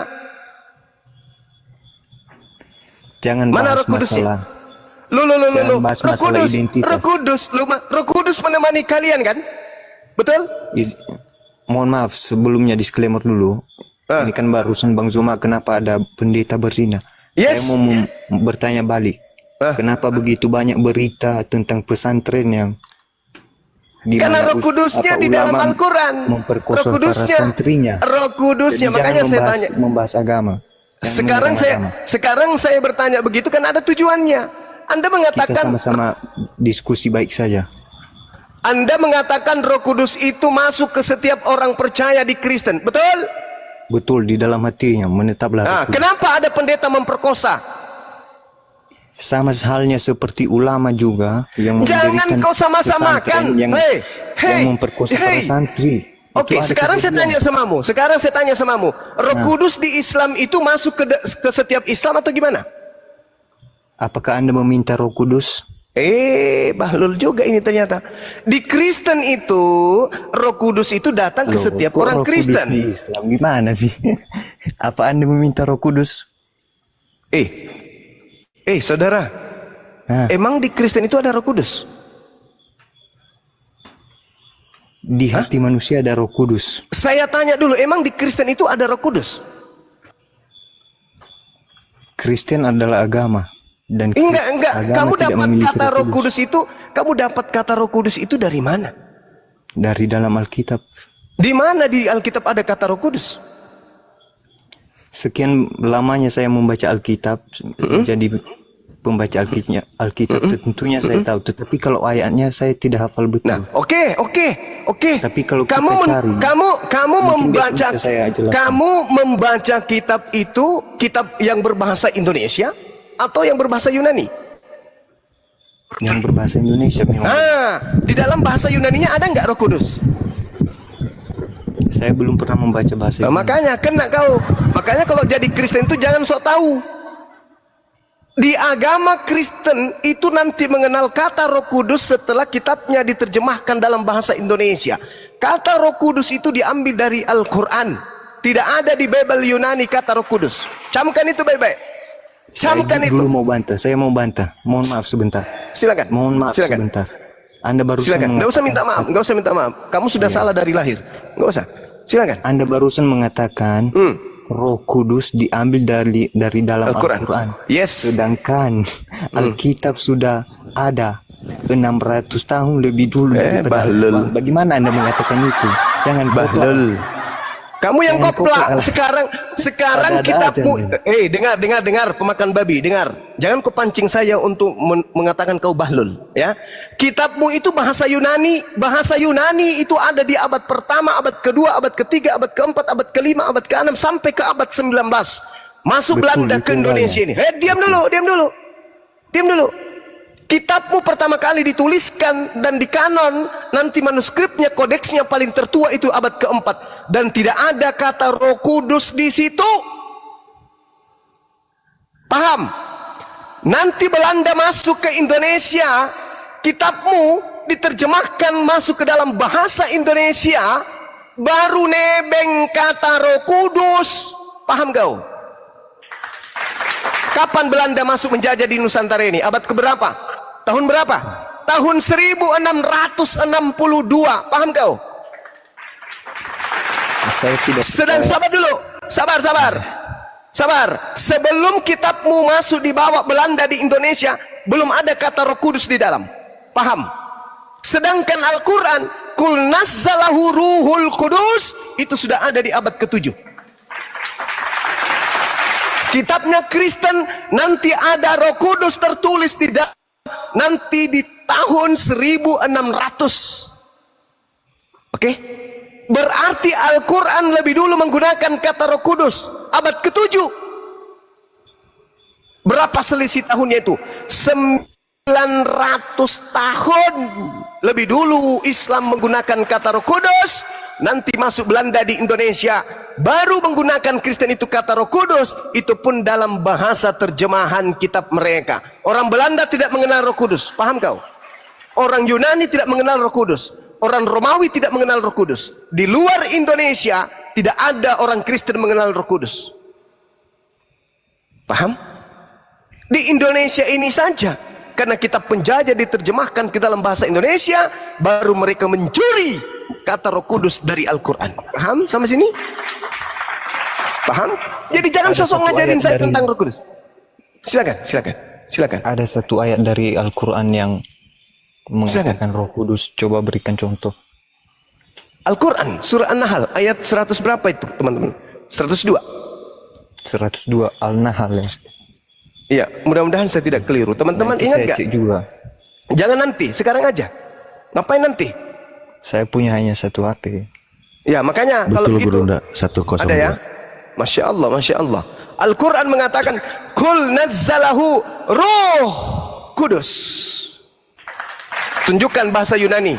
Jangan Mana bahas Roh Kudusnya? masalah. Lo. bahas Roh masalah Kudus, identitas. Roh Kudus menemani kalian kan? Betul? Mohon maaf sebelumnya disclaimer dulu. Ini kan barusan Bang Zuma, kenapa ada pendeta berzina? Yes. Saya mau bertanya balik. Kenapa begitu banyak berita tentang pesantren yang di Karena mana Roh Kudusnya di dalam ulama Al-Quran. memperkosa para santrinya. Roh Kudusnya. Jadi Makanya jangan saya tanya. membahas agama. Jangan menyerang agama. Sekarang saya bertanya begitu kan ada tujuannya. Anda Kita mengatakan sama-sama diskusi baik saja. Anda mengatakan Roh Kudus itu masuk ke setiap orang percaya di Kristen, betul? Betul, di dalam hatinya menetaplah. Nah, Roh Kudus. kenapa ada pendeta memperkosa? Sama halnya seperti ulama juga yang Jangan mendirikan kau sama-samakan. pesantren Hei, yang memperkosa para santri. Oke, Itu ada sekarang saya kejadian. tanya samamu. Roh Kudus di Islam itu masuk ke setiap Islam atau gimana? Apakah Anda meminta Roh Kudus? Bahlul juga ini ternyata. Di Kristen itu Roh Kudus itu datang ke setiap Kok orang Roh Kudus Kristen. di Islam gimana sih? Apa Anda meminta Roh Kudus? Saudara, emang di Kristen itu ada Roh Kudus? Di hati manusia ada Roh Kudus. Saya tanya dulu, emang di Kristen itu ada Roh Kudus? Kristen adalah agama dan Enggak. agama Kamu tidak dapat memiliki kata Roh Kudus. kamu dapat kata Roh Kudus itu dari mana? Dari dalam Alkitab. Di mana di Alkitab ada kata Roh Kudus? Sekian lamanya saya membaca Alkitab, jadi pembaca Alkitab tentunya saya tahu, tetapi kalau ayatnya saya tidak hafal betul. Nah, oke. Tapi kalau kamu kita cari, kamu mungkin membaca besok bisa saya jelaskan. kamu membaca kitab itu kitab yang berbahasa Indonesia atau yang berbahasa Yunani? Yang berbahasa Indonesia memang. Di dalam bahasa Yunaninya ada nggak Roh Kudus? Saya belum pernah membaca bahasa Nah, Yunani. makanya kena kau. Makanya kalau jadi Kristen itu jangan sok tahu. Di agama Kristen itu nanti mengenal kata Roh Kudus setelah kitabnya diterjemahkan dalam bahasa Indonesia. Kata Roh Kudus itu diambil dari Al-Quran. Tidak ada di Bible Yunani kata Roh Kudus. Camkan itu baik-baik. Camkan itu. Dulu mau bantah, saya mau bantah. Mohon maaf sebentar. Silakan. Mohon maaf Silakan. sebentar. Anda barusan Silakan. Nggak usah minta maaf. Kamu sudah salah dari lahir. Nggak usah. Silakan. Anda barusan mengatakan Roh Kudus diambil dari dalam Al-Quran. Al-Quran. Yes. Sedangkan Alkitab sudah ada 600 tahun lebih dulu daripada Bahlul. Al-Quran. Bagaimana Anda mengatakan itu? Jangan Bahlul. Kamu yang Jangan koplak. koplak. Sekarang Ada-ada kitabmu. Dengar, dengar pemakan babi, dengar. Jangan kau pancing saya untuk mengatakan kau bahlul, ya. Kitabmu itu bahasa Yunani. Bahasa Yunani itu ada di abad pertama, abad kedua, abad ketiga, abad keempat, abad kelima, abad keenam sampai ke abad 19. Masuk Betul, Belanda itu ke Indonesia ini. Diam dulu. Kitabmu pertama kali dituliskan dan di kanon, nanti manuskripnya, kodeksnya paling tertua itu abad keempat, dan tidak ada kata Roh Kudus di situ. Paham? Nanti Belanda masuk ke Indonesia, kitabmu diterjemahkan masuk ke dalam bahasa Indonesia, baru nebeng kata Roh Kudus. Paham kau? Kapan Belanda masuk menjajah di Nusantara ini? Abad keberapa? Tahun berapa? Tahun 1662. Paham kau? Saya tidak Sedang sabar dulu. Sabar. Sebelum kitabmu masuk dibawa Belanda di Indonesia, belum ada kata Roh Kudus di dalam. Paham? Sedangkan Al-Quran, Kul nazzalahu ruhul kudus, itu sudah ada di abad ke-7. Kitabnya Kristen nanti ada Roh Kudus tertulis di dalam, nanti di tahun 1600. Oke? Berarti Al-Quran lebih dulu menggunakan kata Roh Kudus, abad ke-7. Berapa selisih tahunnya itu? 900 tahun lebih dulu Islam menggunakan kata Roh Kudus. Nanti masuk Belanda di Indonesia, baru menggunakan Kristen itu kata Roh Kudus. Itu pun dalam bahasa terjemahan kitab mereka. Orang Belanda tidak mengenal Roh Kudus, paham kau? Orang Yunani tidak mengenal Roh Kudus, orang Romawi tidak mengenal Roh Kudus. Di luar Indonesia tidak ada orang Kristen mengenal Roh Kudus. Paham? Di Indonesia ini saja, karena kitab penjajah diterjemahkan ke dalam bahasa Indonesia, baru mereka mencuri kata Roh Kudus dari Al-Quran. Paham sampai sini? Paham? Jadi jangan Ada sosok satu ngajarin ayat saya dari- tentang Roh Kudus. Silakan. ada satu ayat dari Al-Quran yang mengatakan Roh Kudus. Coba berikan contoh. Al-Quran, surah An-Nahl, ayat 100 berapa itu teman-teman? 102. 102 Al-Nahl ya. Iya, mudah-mudahan saya tidak keliru. Teman-teman Nanti ingat saya gak? cek juga. Jangan nanti, sekarang aja. Ngapain nanti? Saya punya hanya satu HP. Ya, makanya kalau Betul begitu Guru, ndak 102. ada ya. Masya Allah. Al-Quran mengatakan, Kul nazzalahu Roh Kudus. Tunjukkan bahasa Yunani.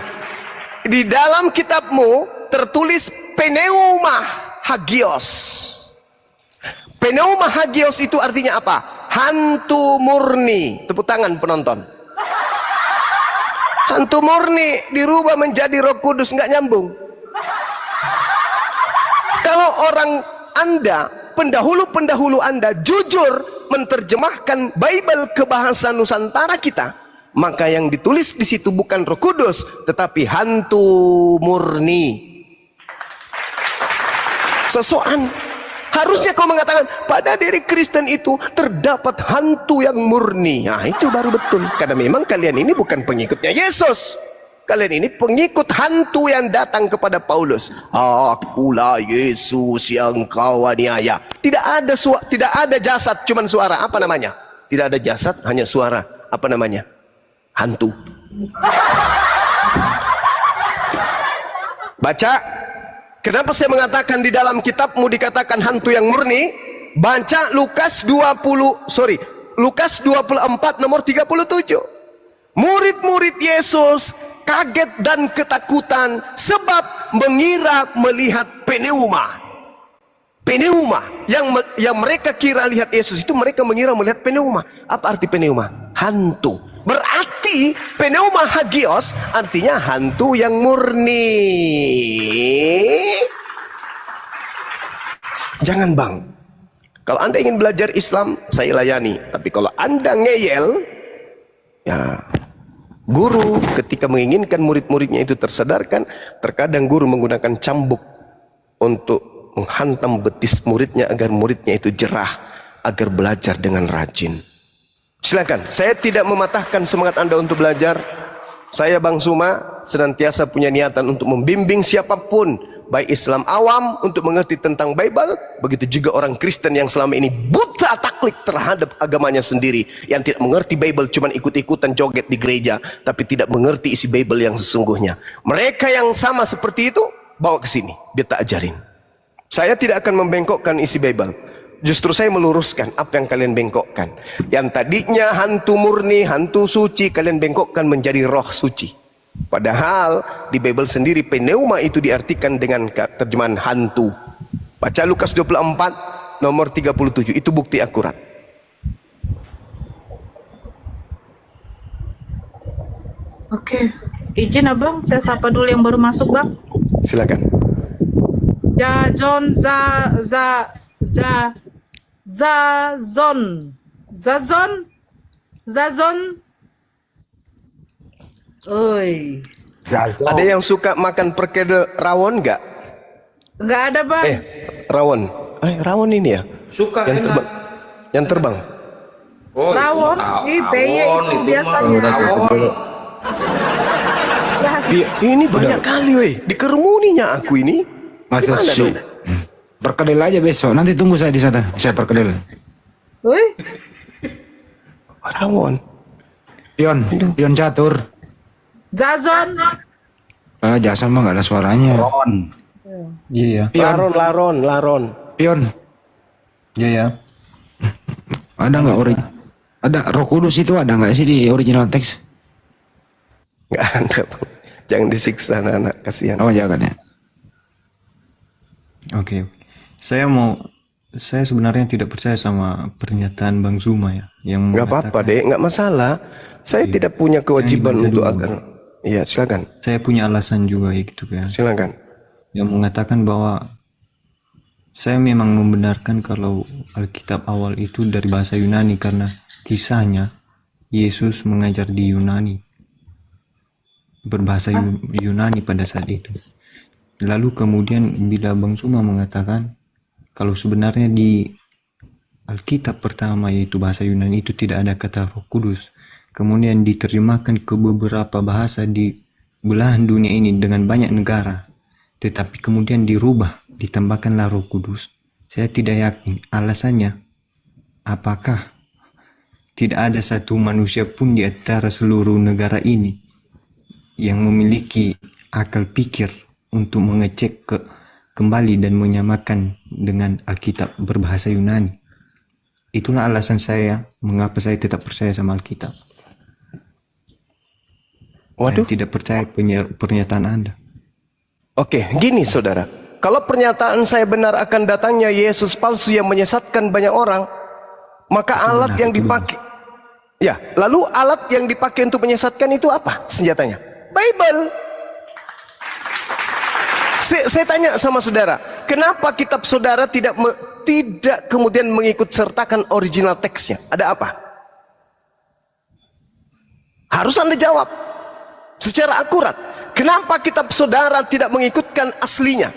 Di dalam kitabmu tertulis Pneuma Hagios. Pneuma Hagios itu artinya apa? Hantu murni. Tepuk tangan penonton. Hantu murni dirubah menjadi Roh Kudus, nggak nyambung. Kalau orang Anda, pendahulu-pendahulu Anda jujur menerjemahkan Bible ke bahasa Nusantara kita, maka yang ditulis di situ bukan Roh Kudus, tetapi hantu murni. Sesoan. Harusnya kau mengatakan pada diri Kristen itu terdapat hantu yang murni. Nah, itu baru betul. Karena memang kalian ini bukan pengikutnya Yesus. Kalian ini pengikut hantu yang datang kepada Paulus. Akulah Yesus yang kau aniaya. Tidak ada jasad, cuman suara. Apa namanya? Tidak ada jasad, hanya suara. Apa namanya? Hantu. Baca. Kenapa saya mengatakan di dalam kitabmu dikatakan hantu yang murni? Baca Lukas 24 nomor 37. Murid-murid Yesus kaget dan ketakutan sebab mengira melihat pneuma. Pneuma yang mereka kira lihat Yesus itu, mereka mengira melihat pneuma. Apa arti pneuma? Hantu. Berarti pneuma hagios artinya hantu yang murni. Jangan bang, kalau Anda ingin belajar Islam, saya layani. Tapi kalau Anda ngeyel, ya guru ketika menginginkan murid-muridnya itu tersadarkan, terkadang guru menggunakan cambuk untuk menghantam betis muridnya agar muridnya itu jerah, agar belajar dengan rajin. Silakan, saya tidak mematahkan semangat Anda untuk belajar. Saya Bang Suma senantiasa punya niatan untuk membimbing siapapun, baik Islam awam untuk mengerti tentang Bible, begitu juga orang Kristen yang selama ini buta taklid terhadap agamanya sendiri, yang tidak mengerti Bible, cuma ikut-ikutan joget di gereja, tapi tidak mengerti isi Bible yang sesungguhnya. Mereka yang sama seperti itu, bawa ke sini, biar tak ajarin. Saya tidak akan membengkokkan isi Bible. Justru saya meluruskan apa yang kalian bengkokkan. Yang tadinya hantu murni, hantu suci, kalian bengkokkan menjadi roh suci. Padahal di Bible sendiri pneuma itu diartikan dengan terjemahan hantu. Baca Lukas 24 nomor 37, itu bukti akurat. Oke, izin abang, saya sapa dulu yang baru masuk bang. Silakan. Jajon Zazon. Oi. Zazo. Ada yang suka makan perkedel rawon nggak? Nggak ada bang. Rawon. Rawon ini ya? Suka Yang enak. terbang. Yang terbang. Oh, Rawon, beye itu biasanya. Rawon. Ini banyak kali weh. Dikerumuninya aku ini. Masa Gimana sih? dong? Perkedel aja besok. Nanti tunggu saya di sana. Saya perkedel. Wih, Rawon. Pion catur. Zazon. Kalau Jason mah nggak ada suaranya. Ron. Iya, Laron. Pion. iya ya. Ada nggak ada Roh Kudus itu ada nggak sih di original teks? Nggak ada Bang. Jangan disiksa anak-anak, kasihan. Oh jangan ya. Oke. Saya sebenarnya tidak percaya sama pernyataan Bang Zuma ya, yang Nggak apa-apa deh, nggak masalah. Saya tidak punya kewajiban Jangan untuk dibaca agar. Iya, silakan. Saya punya alasan juga ya gitu kan, Silakan. yang mengatakan bahwa saya memang membenarkan kalau Alkitab awal itu dari bahasa Yunani karena kisahnya Yesus mengajar di Yunani, berbahasa Yunani pada saat itu. Lalu kemudian bila Bang Zuma mengatakan kalau sebenarnya di Alkitab pertama yaitu bahasa Yunani itu tidak ada kata Roh Kudus, kemudian diterjemahkan ke beberapa bahasa di belahan dunia ini dengan banyak negara, tetapi kemudian dirubah, ditambahkanlah Roh Kudus. Saya tidak yakin alasannya. Apakah tidak ada satu manusia pun di antara seluruh negara ini yang memiliki akal pikir untuk mengecek kembali dan menyamakan dengan Alkitab berbahasa Yunani? Itulah alasan saya mengapa saya tetap percaya sama Alkitab. Waduh. Saya tidak percaya pernyataan Anda. Oke, gini saudara. Kalau pernyataan saya benar akan datangnya Yesus palsu yang menyesatkan banyak orang, maka alat yang dipakai, ya, lalu alat yang dipakai untuk menyesatkan itu apa senjatanya? Bible. Saya tanya sama saudara, kenapa kitab saudara tidak kemudian mengikut sertakan original teksnya? Ada apa? Harus Anda jawab secara akurat. Kenapa kitab saudara tidak mengikutkan aslinya?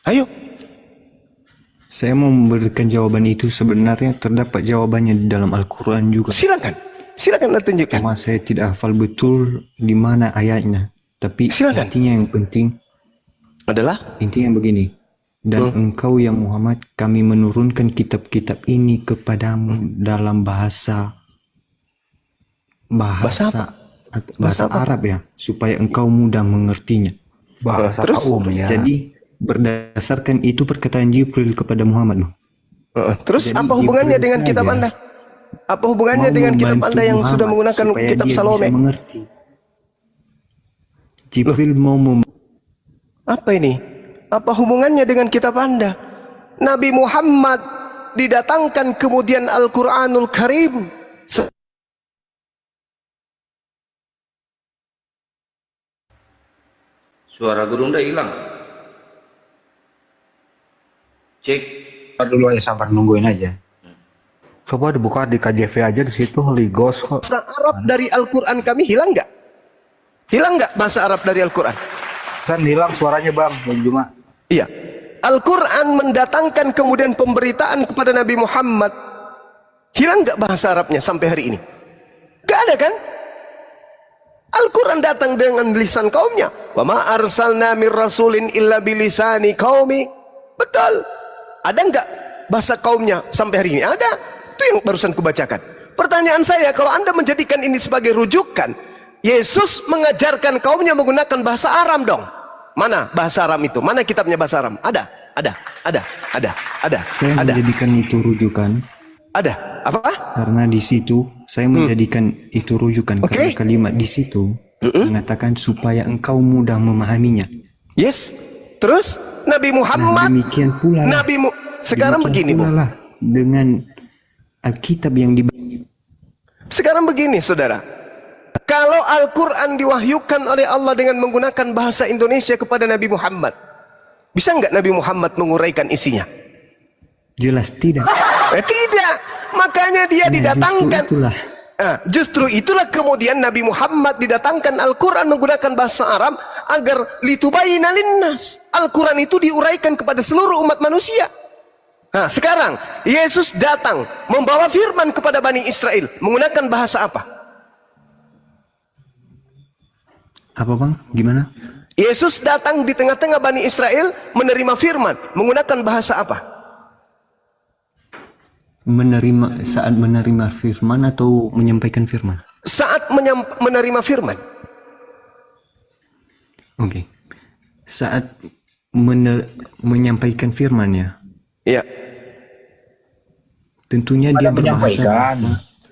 Ayo. Saya mau memberikan jawaban itu, sebenarnya terdapat jawabannya di dalam Al-Quran juga. Silakan Anda tunjukkan. Cuma saya tidak hafal betul di mana ayatnya. Tapi Silakan. intinya yang penting Adalah intinya begini. Dan engkau ya Muhammad, kami menurunkan kitab-kitab ini kepadamu dalam bahasa apa? Arab ya, supaya engkau mudah mengertinya. Bahasa Terus? kaum ya. Jadi berdasarkan itu perkataan Jibril kepada Muhammad. terus Jadi apa hubungannya Jibril dengan kitab saja Anda? Apa hubungannya mau dengan kitab membantu Anda yang sudah Muhammad menggunakan supaya kitab dia Salome? bisa mengerti. Jibril mau Apa ini? Apa hubungannya dengan kitab Anda? Nabi Muhammad didatangkan kemudian Al-Quranul Karim. Suara guru udah hilang. Cek. Dulu aja sabar nungguin aja. Coba dibuka di KJV aja, di situ Ligos kok. Bahasa Arab dari Al-Quran kami hilang nggak? Hilang nggak bahasa Arab dari Al-Quran? Kan hilang suaranya bang, Bang Juma. Iya. Al-Quran mendatangkan kemudian pemberitaan kepada Nabi Muhammad. Hilang nggak bahasa Arabnya sampai hari ini? Gak ada kan? Al-Quran datang dengan lisan kaumnya. Wa ma arsalna mir rasulin illa bilisani qaumi. Betul. Ada nggak bahasa kaumnya sampai hari ini? Ada. Itu yang barusan kubacakan. Pertanyaan saya, kalau Anda menjadikan ini sebagai rujukan, Yesus mengajarkan kaumnya menggunakan bahasa Aram dong. Mana bahasa Aram itu? Mana kitabnya bahasa Aram? Ada. Saya menjadikan itu rujukan. Ada. Apa? Karena di situ saya menjadikan itu rujukan Oke. karena kalimat di situ mengatakan supaya engkau mudah memahaminya. Yes. Terus Nabi Muhammad. Demikian pula lah. Sekarang begini, Bu. lah dengan Alkitab yang di Sekarang begini, saudara. Kalau Al-Quran diwahyukan oleh Allah dengan menggunakan bahasa Indonesia kepada Nabi Muhammad, bisa nggak Nabi Muhammad menguraikan isinya? jelas tidak. Tidak. Makanya dia didatangkan. Justru itulah Kemudian Nabi Muhammad didatangkan Al-Quran menggunakan bahasa Arab agar litubayina linnas. Al-Quran itu diuraikan kepada seluruh umat manusia. Nah, sekarang Yesus datang membawa firman kepada Bani Israel menggunakan bahasa apa? Apa bang? Gimana? Yesus datang di tengah-tengah Bani Israel menerima firman menggunakan bahasa apa? Saat menerima firman atau menyampaikan firman? Saat menerima firman. Oke. Saat menyampaikan firman-Nya. Ya. Tentunya dia berbahasa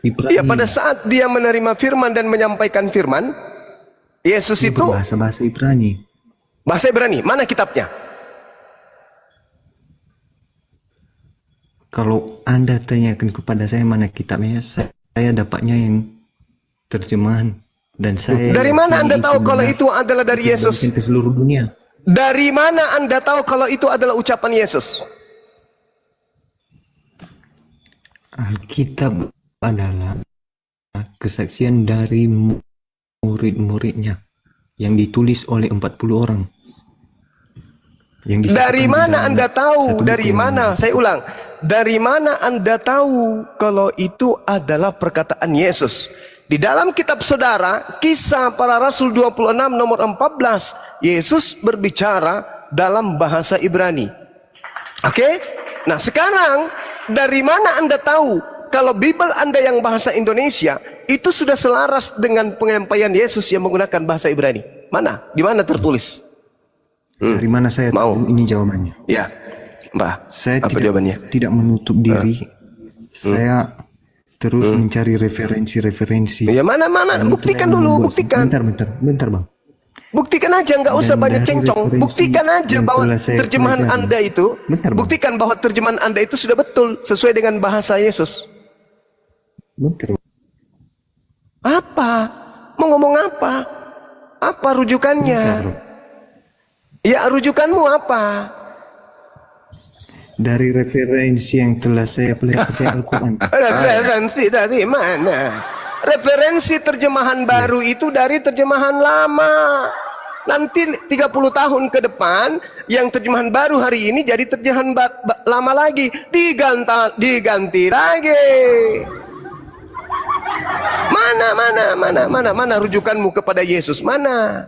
Ibrani. Ya, pada saat dia menerima firman dan menyampaikan firman, Yesus itu berbahasa Ibrani. Bahasa Ibrani. Mana kitabnya? Kalau Anda tanyakan kepada saya mana kitabnya, saya dapatnya yang terjemahan dan saya. Dari mana Anda tahu kalau itu adalah dari Yesus? Ke seluruh dunia. Dari mana Anda tahu kalau itu adalah ucapan Yesus? Alkitab adalah kesaksian dari murid-muridnya yang ditulis oleh 40 orang. Dari mana Anda tahu? Dari mana? Saya ulang. Dari mana Anda tahu kalau itu adalah perkataan Yesus? Di dalam kitab saudara, Kisah Para Rasul 26 nomor 14, Yesus berbicara dalam bahasa Ibrani. Oke? Nah, sekarang dari mana Anda tahu kalau Bible Anda yang bahasa Indonesia itu sudah selaras dengan penyampaian Yesus yang menggunakan bahasa Ibrani? Mana? Di mana tertulis? Dari mana saya tahu ini jawabannya? Ya, Mbah. Saya apa jawabannya? tidak menutup diri. Saya terus mencari referensi-referensi. Ya, mana? Buktikan dulu, buktikan. Bentar bang. Buktikan aja, nggak usah banyak cencong. Buktikan aja bahwa terjemahan Anda itu, buktikan bahwa terjemahan Anda itu sudah betul sesuai dengan bahasa Yesus. Bentar. Apa? Mau ngomong apa? Apa rujukannya? Ya, rujukanmu apa? Dari referensi yang telah saya pelajari Al-Quran. Referensi dari mana? Referensi terjemahan baru itu dari terjemahan lama. Nanti 30 tahun ke depan yang terjemahan baru hari ini jadi terjemahan lama lagi, diganti lagi. Mana rujukanmu kepada Yesus? Mana?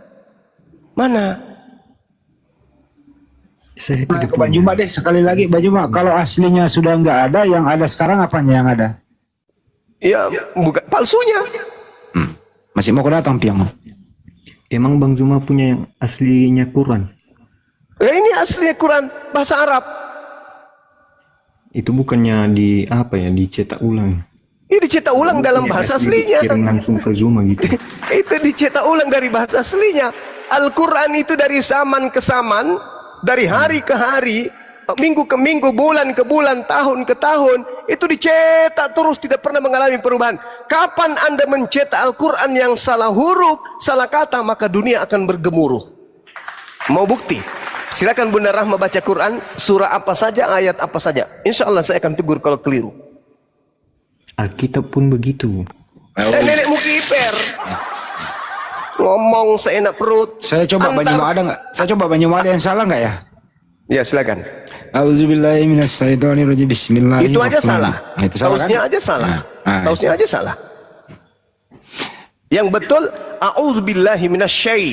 Saya tidak Bang Juma deh sekali lagi, Bang Juma, kalau aslinya sudah nggak ada, yang ada sekarang apanya yang ada? Ya, bukan palsunya. Masih mau datang piang. Emang Bang Juma punya yang aslinya Quran? Ini aslinya Quran bahasa Arab. Itu bukannya dicetak ulang? Ini dicetak ulang dalam bahasa aslinya. Kirim langsung ke Zuma gitu. Itu dicetak ulang dari bahasa aslinya. Al-Quran itu dari zaman ke zaman, dari hari ke hari, minggu ke minggu, bulan ke bulan, tahun ke tahun, itu dicetak terus, tidak pernah mengalami perubahan. Kapan Anda mencetak Al-Quran yang salah huruf, salah kata, maka dunia akan bergemuruh. Mau bukti? Silakan Bunda Rahma baca Quran, surah apa saja, ayat apa saja. Insya Allah saya akan tegur kalau keliru. Alkitab pun begitu. Nenekmu kiper. ngomong seenak perut. Saya coba Banyuma ada nggak? Saya coba Banyuma ada yang salah nggak ya? Ya silakan. Auzubillahi minasyaitonirrajim. Bismillahirrahmanirrahim. Itu aja salah. Nah, itu salah Tausnya kan? aja salah. Nah, Tausnya aja salah. Yang betul a'udzubillahi minasyai,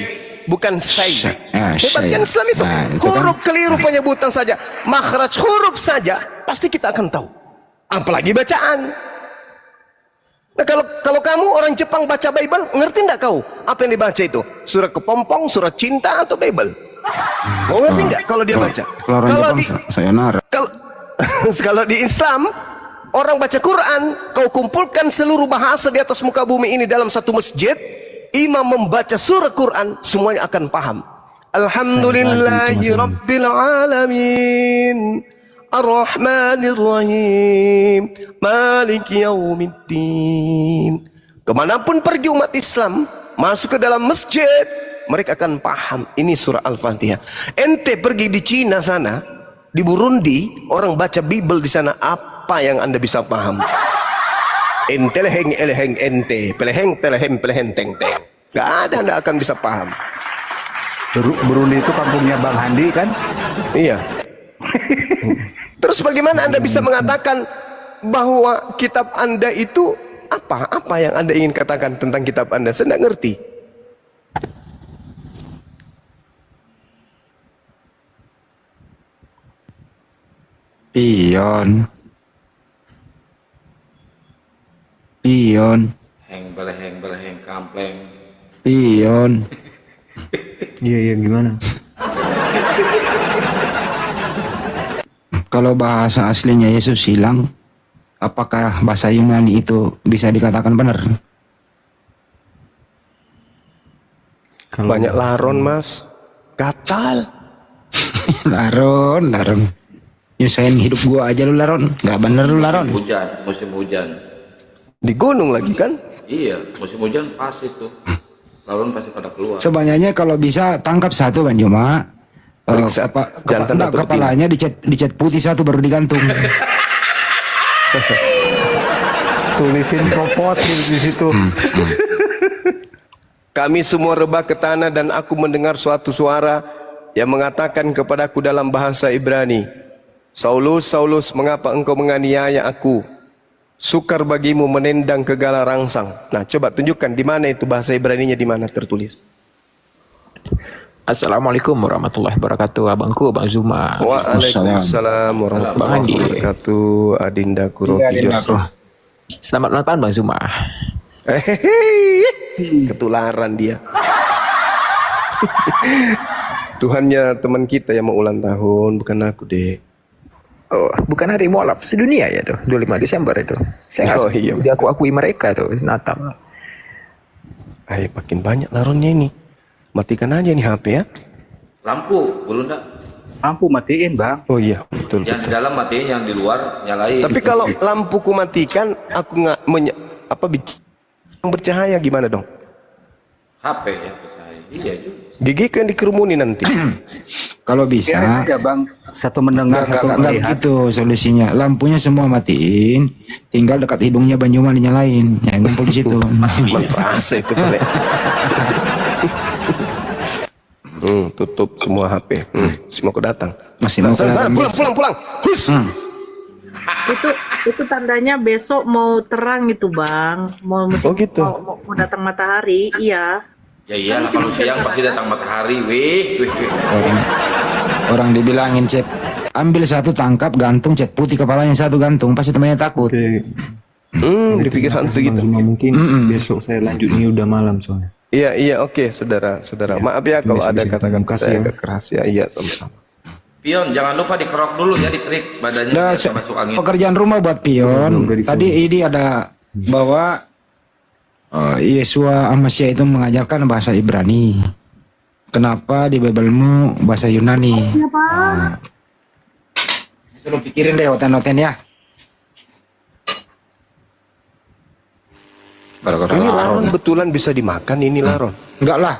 bukan syai. Hebat kan Islam itu. Nah, itu kan. Huruf keliru penyebutan saja, makhraj huruf saja pasti kita akan tahu. Apalagi bacaan. Nah, kalau kamu orang Jepang baca Bible, ngerti enggak kau apa yang dibaca itu? Surat kepompong, surat cinta atau Bible? Mau ngerti enggak kalau dia baca? Kalau orang Jepang, di sayonara. kalau di Islam orang baca Quran, kau kumpulkan seluruh bahasa di atas muka bumi ini dalam satu masjid, imam membaca surah Quran, semuanya akan paham. Alhamdulillahi Rabbil Alamin, Ar-Rahmanir Rahim, Maliki Yaumiddin. Kemanapun pergi umat Islam, masuk ke dalam masjid, mereka akan paham ini surah Al-Fatihah. Ente pergi di Cina sana, di Burundi, orang baca Bible di sana, apa yang Anda bisa paham? Ente leheng eleheng ente, peleheng telehem pelehen teng teng. Gak ada Anda akan bisa paham. Burundi itu kampungnya Bang Handi kan? Iya. Terus bagaimana Anda bisa mengatakan bahwa kitab Anda itu apa? Apa yang Anda ingin katakan tentang kitab Anda? Saya tidak ngerti. Pion. Heng beleheng kampleng. Pion. Iya gimana? Kalau bahasa aslinya Yesus hilang, apakah bahasa Yunani itu bisa dikatakan benar? Kalau Banyak laron mas, gatal. Laron. Nyusahin hidup gua aja lu Laron. Gak bener lu Laron. Musim hujan. Di gunung lagi kan? Iya, musim hujan pas itu. Lawan pasti pada keluar. Sebanyak kalau bisa tangkap satu Bang Juma. Periksa jantan atau Kepalanya dicat putih satu baru digantung. Tulisin propos di situ. Kami semua rebah ke tanah dan aku mendengar suatu suara yang mengatakan kepadaku dalam bahasa Ibrani, Saulus, Saulus, mengapa engkau menganiaya aku? Sukar bagimu menendang ke gala rangsang. Nah, coba tunjukkan di mana itu bahasa Ibraninya, di mana tertulis. Assalamualaikum warahmatullahi wabarakatuh, abangku, Bang Zuma. Waalaikumsalam warahmatullahi wabarakatuh, Adinda Kuro Kijoso. Selamat ulang tahun, Bang Zuma. Ketularan dia. Tuhannya teman kita yang mau ulang tahun, bukan aku deh. Oh, bukan hari mualaf sedunia ya tuh, 25 Desember itu. Saya nggak iya. diakui mereka tuh, Natal. Ayo, makin banyak laronnya ini. Matikan aja nih HP ya. Lampu, Burunda. Lampu matiin Bang. Oh iya, betul. Yang di dalam matiin, yang di luar nyalain. Tapi kalau lampuku matikan, aku nggak bercahaya gimana dong? HP ya, percaya. Iya juga. Gigiku yang dikerumuni nanti. Kalau bisa, Ya Bang, satu mendengar, satu nggak melihat. gitu solusinya. Lampunya semua matiin, tinggal dekat hidungnya Banyuma dinyalain. Ya ngumpul di situ. Merasa itu pelek. Tutup semua HP. Semua aku datang. Masih mau kelihatan biasa. Pulang. Hus. Itu tandanya besok mau terang itu Bang. Oh, gitu. Mau datang matahari, iya. Ya iyalah, kalau siang pasti datang matahari. Wih. Orang dibilangin Cep, ambil satu tangkap gantung cat putih kepalanya satu gantung, pasti temannya takut. Oke. Dipikir hantu gitu. Cuma mungkin besok saya lanjut, ini udah malam soalnya. Iya, oke, saudara. Maaf ya kalau ada Bisa-bisa. kata-kata Makasih saya ya. agak keras ya. Iya, sama-sama. Pion, jangan lupa dikerok dulu ya, dikerik badannya Nah, biar masuk angin. pekerjaan rumah buat Pion. Belum disuruh. Tadi ini ada bahwa Yesua Amasya itu mengajarkan bahasa Ibrani. Kenapa di Biblemu bahasa Yunani? Iya Bang. Itu lu pikirin deh hoten-hoten ya. Ini laron betulan bisa dimakan ini laron. Enggak lah,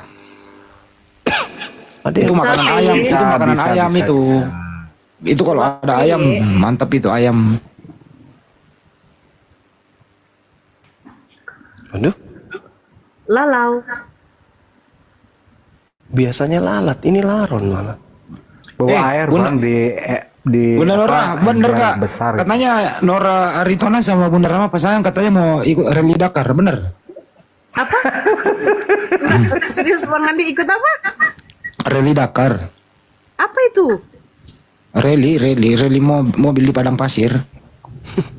Ada itu yang makanan Bisa, ayam, Pi. itu makanan Bisa, ayam bisa, itu. Itu kalau ada ayam, mantap itu ayam. Aduh, Lalau. Biasanya lalat, ini laron malah. Bawa air Bunda- bang di Bunda Nora, bener ember gak? besar. Katanya Nora Aritona sama Bunda Rama pasangan katanya mau ikut rally Dakar, bener? Serius Bang Andi ikut apa? Rally Dakar. Apa itu? Rally mobil di padang pasir.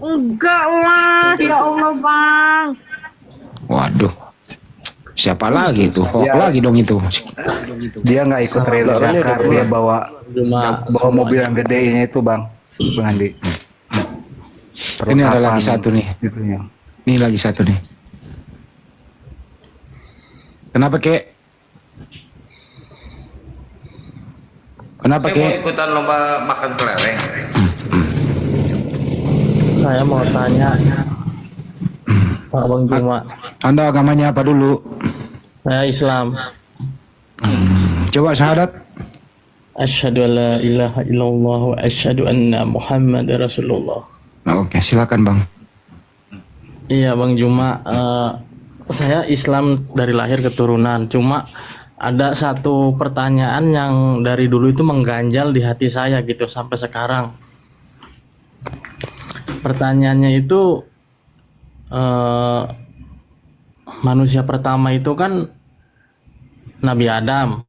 Enggak lah, ya Allah Bang. Waduh. Siapa lagi tuh? Hoax lagi dong itu. Dia nggak ikut rally Dakar, dia bawa mobil yang gedenya itu bang Andi. Ini ada lagi satu nih. Itunya. Ini lagi satu nih. Kenapa kek? Kenapa Mau kek? ikutan lomba makan kelereng. Saya mau tanya, Pak Bang Juma, Anda agamanya apa dulu? saya Islam. Coba syahadat. Asyhadu an la ilaha illallah wa asyhadu anna Muhammad Rasulullah. Nah, oke, silakan bang. Iya Bang Juma, saya Islam dari lahir keturunan. Cuma ada satu pertanyaan yang dari dulu itu mengganjal di hati saya gitu sampai sekarang. Pertanyaannya itu manusia pertama itu kan Nabi Adam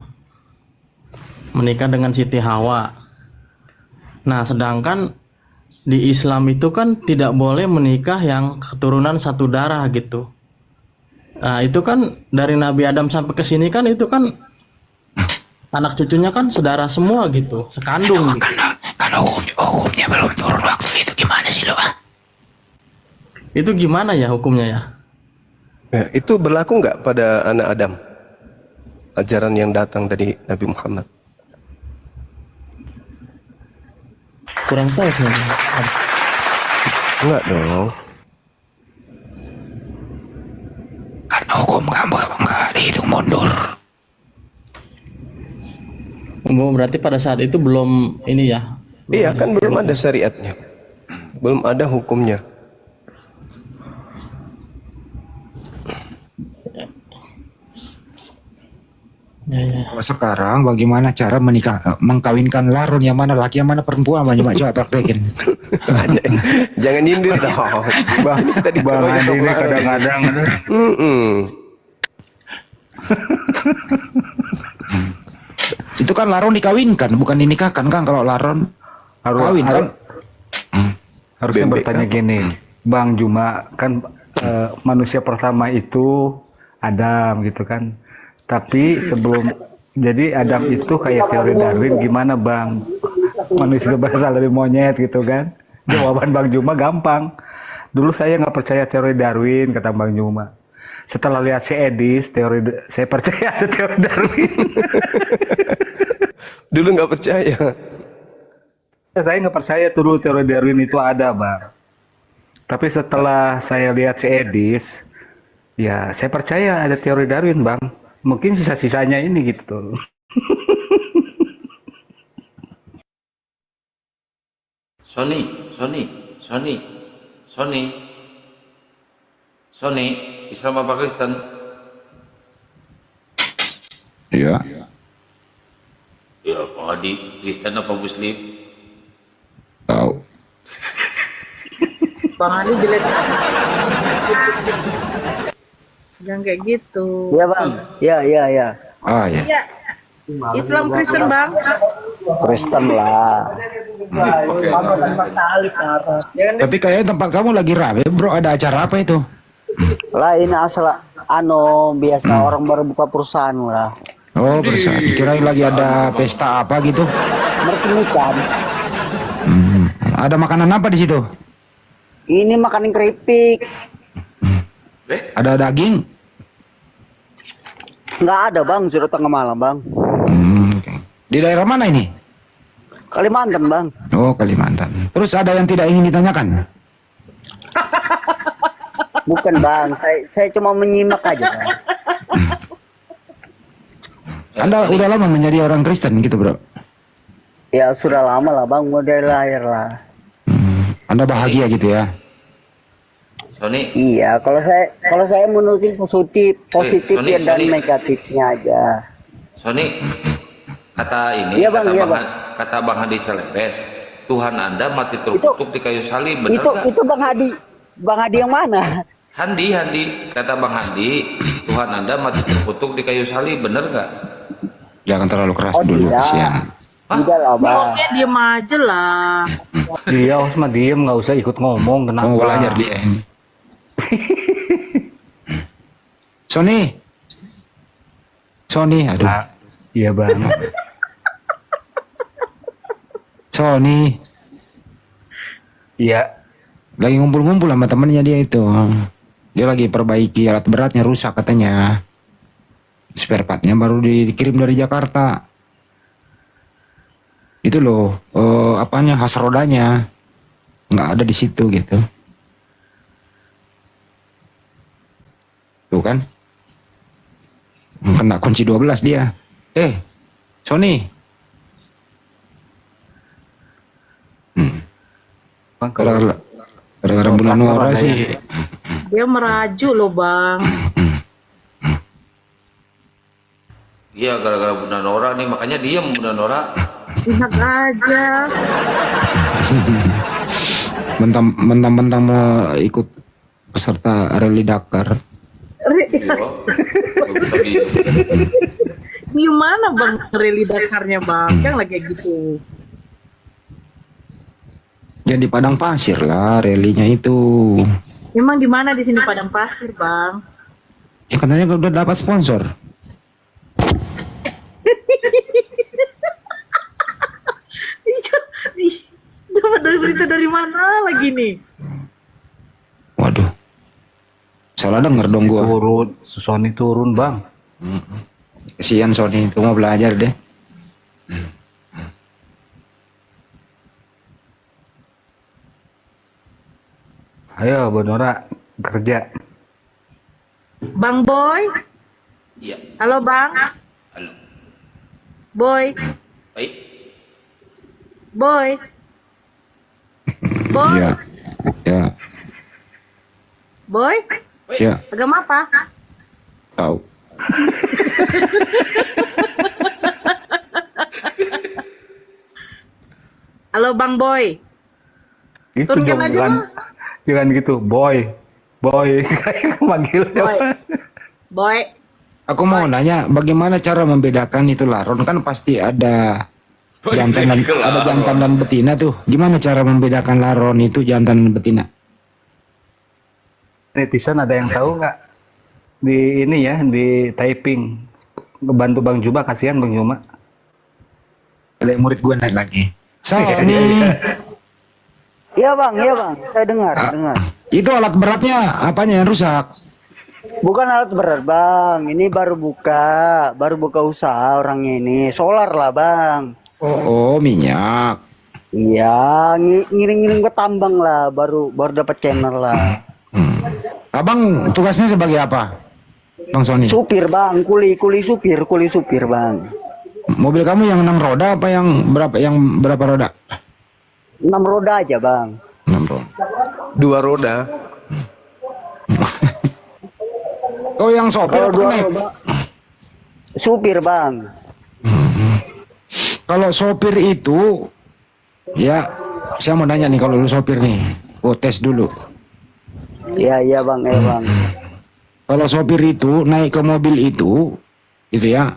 menikah dengan Siti Hawa. Nah, sedangkan di Islam itu kan tidak boleh menikah yang keturunan satu darah gitu. Nah, itu kan dari Nabi Adam sampai ke sini kan itu kan anak cucunya kan saudara semua gitu, sekandung. Gitu. Kan hukumnya belum turun waktu itu gimana sih lo? Itu gimana ya hukumnya ya? Ya, itu berlaku nggak pada anak Adam? Ajaran yang datang dari Nabi Muhammad. Kurang tahu sih. Enggak dong. Karena hukum nggak dihitung mundur. Berarti pada saat itu belum ini ya? Iya kan belum ada syariatnya. Belum ada hukumnya. Ya. Sekarang bagaimana cara mengkawinkan laron, yang mana laki yang mana perempuan? Coba praktekin. Jangan nyindir dong. Tadi Bang Andi ini kadang-kadang Itu kan laron dikawinkan, bukan dinikahkan kan? Kalau laron kawin kan? harusnya Bebek bertanya apa? gini, Bang Juma kan manusia pertama itu Adam gitu kan. Tapi sebelum jadi Adam itu kayak teori Darwin gimana Bang? Manusia berasal dari monyet gitu kan? Jawaban Bang Juma gampang. Dulu saya nggak percaya teori Darwin, kata Bang Juma. Setelah lihat si Edis, saya percaya ada teori Darwin. Dulu nggak percaya. Saya nggak percaya dulu teori Darwin itu ada, Bang. Tapi setelah saya lihat si Edis, ya saya percaya ada teori Darwin, Bang. Mungkin sisa-sisanya ini gitu. Sony, Islam apa Kristen? Iya. Ya, Pak Adi, Kristen apa Muslim? Tahu. Bang Andi jelek. Jangan kayak gitu. Iya bang, iya. Oh ya. Iya. Islam Kristen Bang. Kristen lah. Tapi kayaknya tempat kamu lagi rame, bro. Ada acara apa itu? Lah ini asal biasa orang baru buka perusahaan lah. Oh, bersama. Kirain lagi ada pesta apa gitu. Meresmikan. Ada makanan apa di situ? Ini makanin keripik. Ada daging? Nggak ada bang, sudah tengah malam bang. Oke. Di daerah mana ini? Kalimantan bang. Oh, Kalimantan. Terus ada yang tidak ingin ditanyakan? Bukan bang, saya cuma menyimak aja bang. Anda udah lama menjadi orang Kristen gitu, bro? Ya sudah lama lah bang, mau dari lahir lah. Anda bahagia gitu ya? Sony, Iya, kalau saya menurutin positif Sony, ya dan Sony. negatifnya aja. Sony, kata ini, Iya, Bang, iya, Bang. kata Bang Hadi Celebes, Tuhan Anda mati terkutuk di kayu salib, benar nggak? Itu Bang Hadi. Bang Hadi yang mana? Handi, kata Bang Hadi, Tuhan Anda mati terkutuk di kayu salib, benar nggak? Jangan terlalu keras Oh, dulu, tidak. kasihan. Tidak lah, Ini Bang. hostnya diem aja lah. Iya, host mah diem, nggak usah ikut ngomong. Kenapa? Mau belajar dia ini. Sony, aduh, Nah, iya bang. Sony, Iya. lagi ngumpul-ngumpul sama temennya dia itu. Dia lagi perbaiki alat beratnya rusak katanya. Spare partnya baru dikirim dari Jakarta. Itu loh, apanya khas rodanya nggak ada di situ gitu. Tuh kan, kena kunci 12 dia. Sony, Bang, kalau gara-gara bulan Nora sih. Dia meraju loh bang. Iya, gara-gara Bunda Nora nih, makanya diem Bunda Nora. Enak aja. Mentang-mentang mau ikut peserta rally Dakar. Iya, nggak bisa diem. Di mana bang rally Dakarnya bang? Yang lagi gitu. Ya di padang pasir lah rally-nya itu. Memang di mana di sini padang pasir bang? Ya katanya udah dapat sponsor. Dapat dari berita dari mana lagi nih? Waduh. Salah denger dong gua. turun, Sony turun bang. Kesian Sony itu mau belajar deh. Ayo, Bu Nora kerja. Bang Boy? Iya, Halo bang? halo. Boy? Baik. Boy? Boy? Ya. Ya. Boy? Ya, Agama apa? tahu. Halo bang Boy? Gitu Turunkan dong, aja, jangan, Bang. jangan gitu, boy, kayak manggil. Boy? Boy? Aku mau nanya bagaimana cara membedakan itu laron, kan pasti ada jantan dan ada jantan dan betina tuh. Gimana cara membedakan laron itu jantan dan betina? Netizen ada yang tahu nggak? Di ini ya, di typing. Ngebantu Bang Juma, kasihan Bang Juma. Ada murid gue naik lagi. Sony, Iya bang, saya dengar. itu alat beratnya apanya yang rusak? Bukan alat berat bang, ini baru buka usaha orangnya ini, solar lah bang. Oh, minyak. Iya, ngiring-ngiring ke tambang lah, baru dapat channel lah. Abang tugasnya sebagai apa, Bang Sony? Supir bang, kuli supir bang. Mobil kamu yang 6 roda apa yang berapa roda? 6 roda aja bang. 6 roda. 2 roda. Oh, yang sopir Kalau apa 2 naik? roda, supir bang. Kalau sopir itu, ya, saya mau nanya nih, kalau lu sopir nih, tes dulu. Iya bang, bang. Kalau sopir itu naik ke mobil itu ya,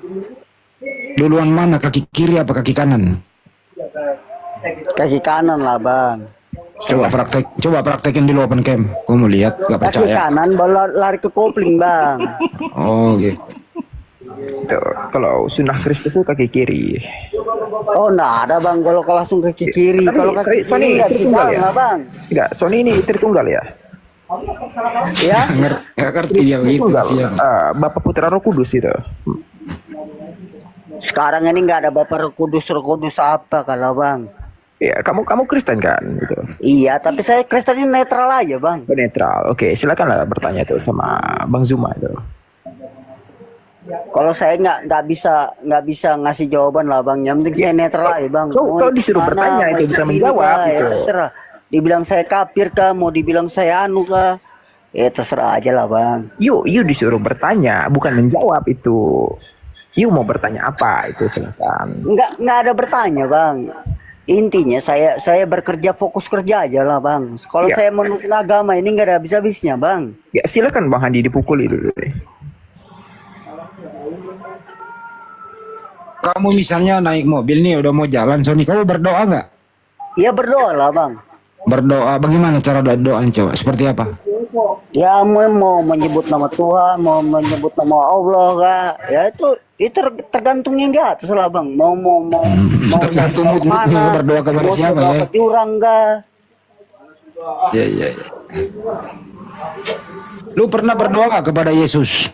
duluan mana, kaki kiri apa kaki kanan? Kaki kanan lah bang. Coba praktekin dulu open cam. Gua mau lihat, gak Kaki percaya. kanan baru lari ke kopling bang. Oh, gitu. Tuh, kalau sunnah Kristus itu kaki kiri. Oh nggak ada bang, kalau langsung kaki kiri. Tapi Kalau kaki Sony kiri nggak tertunggal bisa ya? bang. Enggak, Sony ini tertunggal ya? Ya, Nggak ngerti dia begitu Tertunggal. sih. Bapak Putra Roh Kudus itu. sekarang ini nggak ada bapak Roh Kudus apa kalau bang. Ya, kamu Kristen kan gitu. Iya, tapi saya Kristennya netral aja bang. Netral. Oke, silakanlah bertanya tuh sama Bang Zuma itu. Kalau saya nggak bisa ngasih jawaban lah bang. Yang penting saya netral aja bang. Kau disuruh Mana, bertanya itu, mau bukan sini menjawab kah, ya gitu. terserah. Dibilang saya kafir kah, mau dibilang saya anu kah, ya terserah aja lah bang. Yuk disuruh bertanya, bukan menjawab itu. You mau bertanya apa itu silakan. Nggak ada bertanya bang. Intinya saya bekerja, fokus kerja aja lah bang. Kalau Ya. saya menuntut agama ini nggak ada habis-habisnya bang. Ya silakan Bang Handi dipukuli dulu deh. Kamu misalnya naik mobil nih udah mau jalan, Sony, kamu berdoa nggak? Ya berdoa lah bang. Berdoa bagaimana cara doanya coba? Seperti apa? Ya mau menyebut nama Tuhan, mau menyebut nama Allah kah? Ya itu tergantung yang di atas lah bang. Mau Tergantung mau mood-moodnya berdoa kepada mau siapa berdoa ya? ke jurang kah? Iya. Lu pernah berdoa nggak kepada Yesus?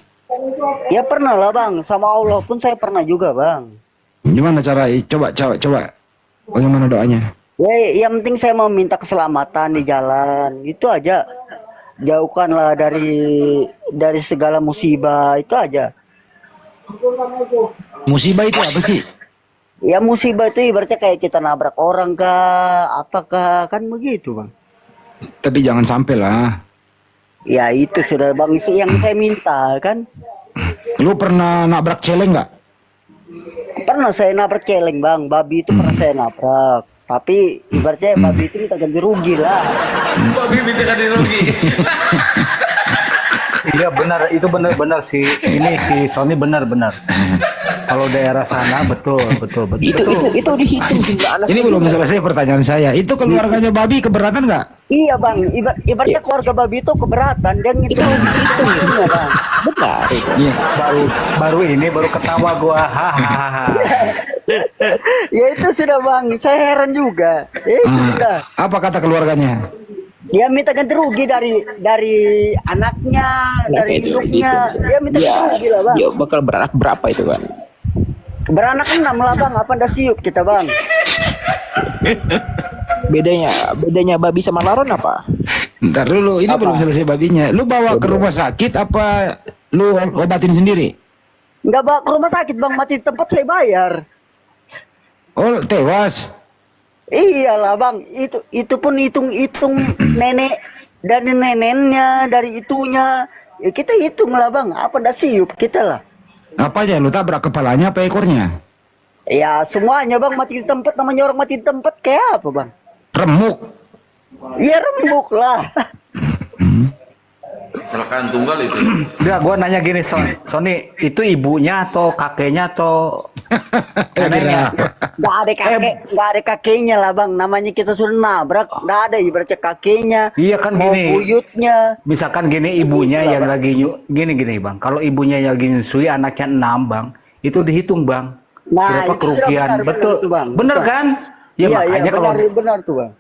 Ya pernah lah bang. Sama Allah pun saya pernah juga bang. Gimana cara? Coba. Bagaimana doanya? Ya yang penting saya mau minta keselamatan di jalan. Itu aja. Jauhkanlah dari segala musibah, itu aja. Musibah itu apa sih? Ya musibah itu ibaratnya kayak kita nabrak orang kah, apakah, kan begitu bang. Tapi jangan sampai lah. Ya itu sudah bang yang saya minta kan. Lu pernah nabrak celeng nggak? Pernah saya nabrak celeng bang, babi itu pernah saya nabrak. Tapi ibaratnya babi itu minta ganti rugi lah. Babi minta ganti rugi. Iya benar, itu benar si ini si Sony benar. Kalau daerah sana betul. Itu dihitung jumlah anak. Ini belum selesai pertanyaan saya. Itu keluarganya babi keberatan nggak? Iya bang, ibaratnya keluarga babi itu keberatan dan itu bang. Benar itu. Iya. baru ketawa gua. Hahaha. Ya itu sudah bang, saya heran juga. Itu sudah. Apa kata keluarganya? Dia minta ganti rugi dari anaknya, dari itu, induknya. Dia minta ganti rugi lah bang. Dia bakal beranak berapa itu kan? Beranak 6 lah bang, apa ndak siup kita bang? Bedanya babi sama laron apa? Ntar dulu, ini belum selesai babinya. Lu bawa ke rumah sakit apa lu obatin sendiri? Nggak bawa ke rumah sakit bang, mati di tempat saya bayar. Oh, tewas. Iyalah bang, itu pun hitung nenek dari neneknya, dari itunya. Ya kita hitung lah bang, apa ndak siup kita lah. Apa aja lu tabrak, kepalanya apa ekornya? Ya semuanya bang, mati di tempat, namanya orang mati di tempat kayak apa bang? Remuk. Ya remuk lah. Kecelakaan tunggal itu. Enggak, gua nanya gini, Sony, itu ibunya atau kakeknya atau neneknya? Nggak ada kakeknya lah bang. Namanya kita sudah nabrak, nggak ada ibaratnya kakeknya. Iya kan mau gini. buyutnya. Misalkan gini ibunya yang lagi gini bang. Kalau ibunya yang lagi nyusui anaknya 6 bang, itu dihitung bang. Nah Berapa itu sudah kerugian? benar, Betul, itu, bang. bener Betul. kan? Ya Iya makanya kalau benar tuh bang.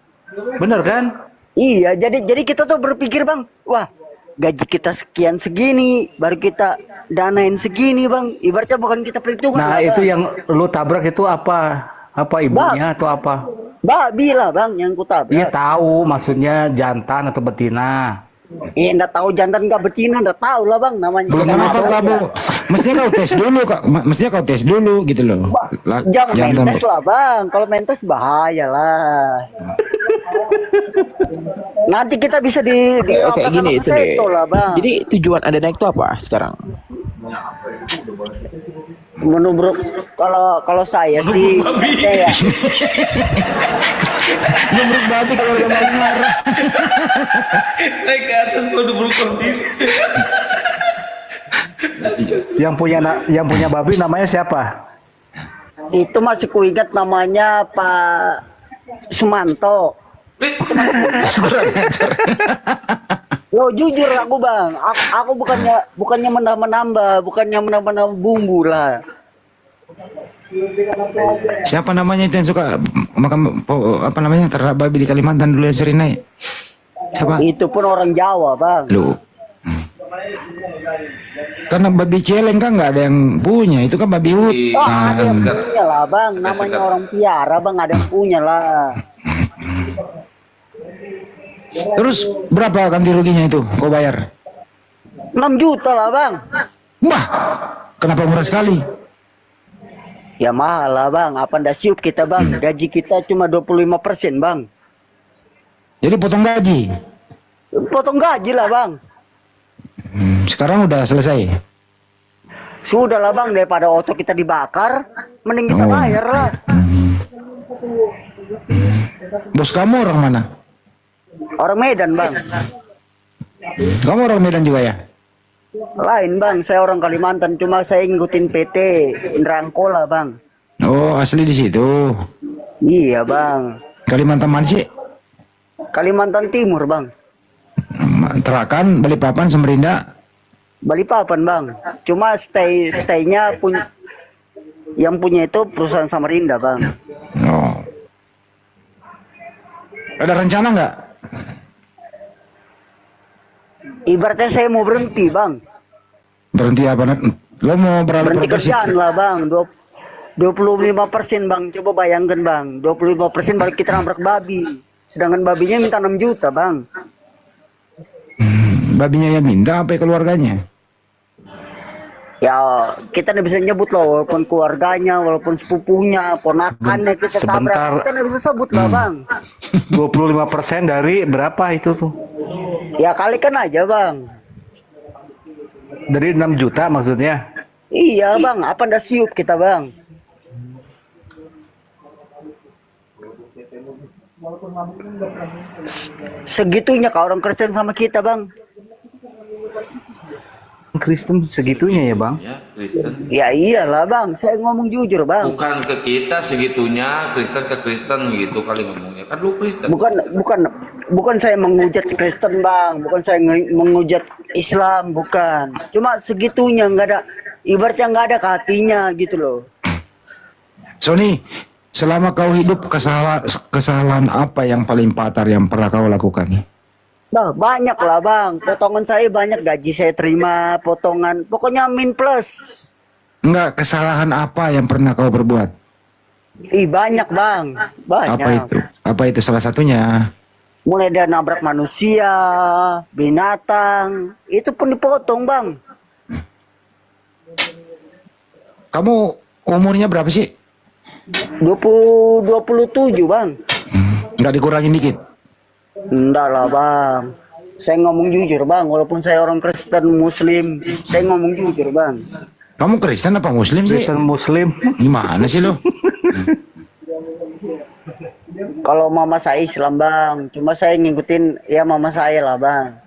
bener kan? Iya jadi kita tuh berpikir bang, wah gaji kita sekian segini, baru kita danain segini bang. Ibaratnya bukan kita perhitungan. Nah lah, itu bang. yang lu tabrak itu apa? Apa ibunya atau apa? Babi lah bang yang ku tabrak. Iya tahu, maksudnya jantan atau betina. Iya nggak tahu jantan nggak betina, nggak tahu lah bang namanya. Belum Kita kenapa nabrak kamu? ya. Mestinya kau tes dulu, Kak. Mestinya kau tes dulu gitu loh. Jangan Jangan mentes lah bang, kalau mentes bahaya lah. Nanti kita bisa Oke, gini itu deh. lah bang. Jadi tujuan Anda naik itu apa sekarang? Menurut kalau saya sih ya Nubruk babi kalau udah marah. Naik ke atas mau duduk Yang punya babi namanya siapa? itu masih kuingat namanya Pak Sumanto. Lo jujur aku bang, aku bukannya menambah bumbu lah. Siapa namanya itu yang suka makan apa namanya ternak babi di Kalimantan dulu yang sering naik? Siapa? Itu pun orang Jawa bang. Lu. Karena babi celeng kan nggak ada yang punya, itu kan babi hutan. Oh, ada yang punya lah bang, namanya orang piara bang, ada yang punya lah. Terus berapa ganti ruginya itu kau bayar? 6 juta lah bang. Wah, kenapa murah sekali? Ya mahal lah bang, apa ndak siup kita bang, gaji kita cuma 25% bang. Jadi potong gaji. Potong gaji lah bang. Sekarang udah selesai. Sudah lah bang, daripada otot kita dibakar, mending kita bayar lah. Bos kamu orang mana? Orang Medan bang. Kamu orang Medan juga ya? Lain bang, saya orang Kalimantan, cuma saya ngikutin PT Indrangkola bang. Oh, asli di situ. Iya bang. Kalimantan mana sih? Kalimantan Timur bang. Terakan, Balikpapan, Samarinda. Balikpapan bang. Cuma stay-nya yang punya itu perusahaan Samarinda bang. Oh. Ada rencana nggak? Ibaratnya saya mau berhenti bang. Berhenti apa? Lo mau beralih Berhenti profesi? kerjaan lah bang. 25% bang. Coba bayangkan bang. 25% balik kita nabrak babi. Sedangkan babinya minta 6 juta bang. Babinya yang minta apa keluarganya? Ya kita nggak bisa nyebut loh, walaupun keluarganya, walaupun sepupunya, ponakannya kita tabrak, kita nggak bisa sebut lah bang. 25% dari berapa itu tuh? Ya kalikan aja bang. Dari 6 juta maksudnya? Iya bang, apa ndak siup kita bang? Segitunya kau orang Kristen sama kita bang. Kristen segitunya ya bang? Ya, Kristen. Ya iyalah bang, saya ngomong jujur bang. Bukan ke kita segitunya, Kristen ke Kristen gitu kali ngomongnya. Kan lu Kristen. Bukan saya menghujat Kristen bang, bukan saya menghujat Islam, bukan. Cuma segitunya nggak ada, ibaratnya nggak ada hatinya gitu loh. Sony, selama kau hidup kesalahan apa yang paling fatal yang pernah kau lakukan? Bang, banyak lah bang, potongan saya banyak, gaji saya terima, potongan, pokoknya min plus. Enggak, kesalahan apa yang pernah kau berbuat? Ih banyak bang, banyak. Apa itu? Apa itu salah satunya? Mulai dari nabrak manusia, binatang, itu pun dipotong bang. Kamu umurnya berapa sih? 27 bang. Enggak dikurangin dikit? Enggak lah bang, saya ngomong jujur bang, walaupun saya orang Kristen Muslim, saya ngomong jujur bang. Kamu Kristen apa Muslim sih? Kristen Muslim. Gimana sih lo? Kalau mama saya Islam bang, cuma saya ngikutin ya mama saya lah bang.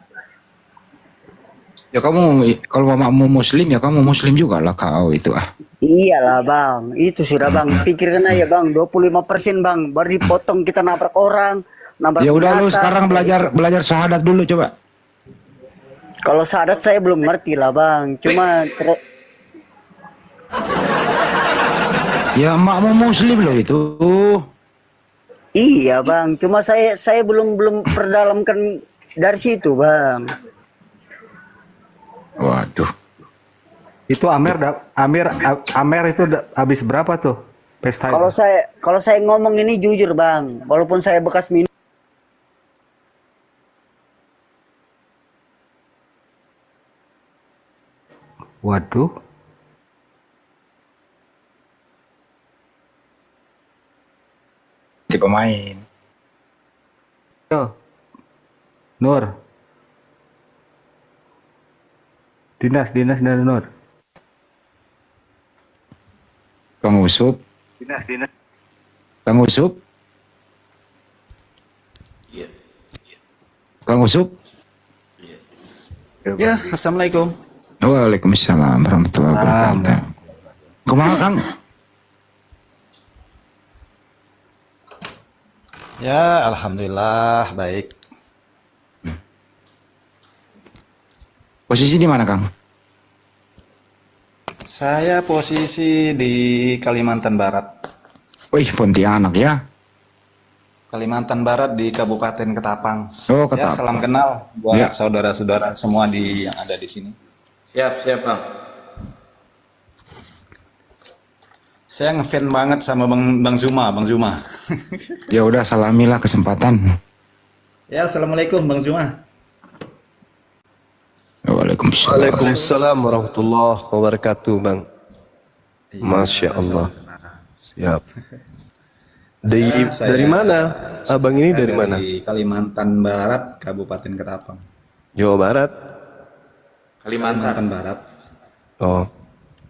Ya kamu, kalau mamamu Muslim ya kamu Muslim juga lah kau itu ah. Iyalah bang, itu sudah bang, pikirkan aja bang, 25% bang, baru dipotong kita nabrak orang, nabrak Ya udah lu binatang. sekarang belajar syahadat dulu coba. Kalau syahadat saya belum ngerti lah bang, cuma Ya emakmu Muslim loh itu. iya bang, cuma saya belum perdalamkan dari situ bang. Waduh. Itu Amer itu habis berapa tuh pesta? Kalau saya ngomong ini jujur bang, walaupun saya bekas minum. Waduh. Di pemain. Yo. Nur. Dinas dari Nur. Kang Usup. Dinas. Kang Usup. Iya. Kang Usup. Ya, assalamualaikum. Waalaikumsalam warahmatullahi wabarakatuh. Kumaha Kang? Ya, alhamdulillah baik. Posisi di mana Kang? Saya posisi di Kalimantan Barat. Wih, Pontianak ya. Kalimantan Barat di Kabupaten Ketapang. Oh, Ya, Ketapang. salam kenal buat Ya. saudara-saudara semua yang ada di sini. Siap, Bang. Saya ngefan banget sama Bang Zuma. Ya udah salamilah kesempatan. Ya, assalamualaikum Bang Zuma. Waalaikumsalam. Waalaikumsalam warahmatullahi wabarakatuh bang. Masya Allah. Siap. Dari mana? Abang ini dari mana? Dari Kalimantan Barat, Kabupaten Ketapang. Jawa Barat. Kalimantan. Barat. Oh.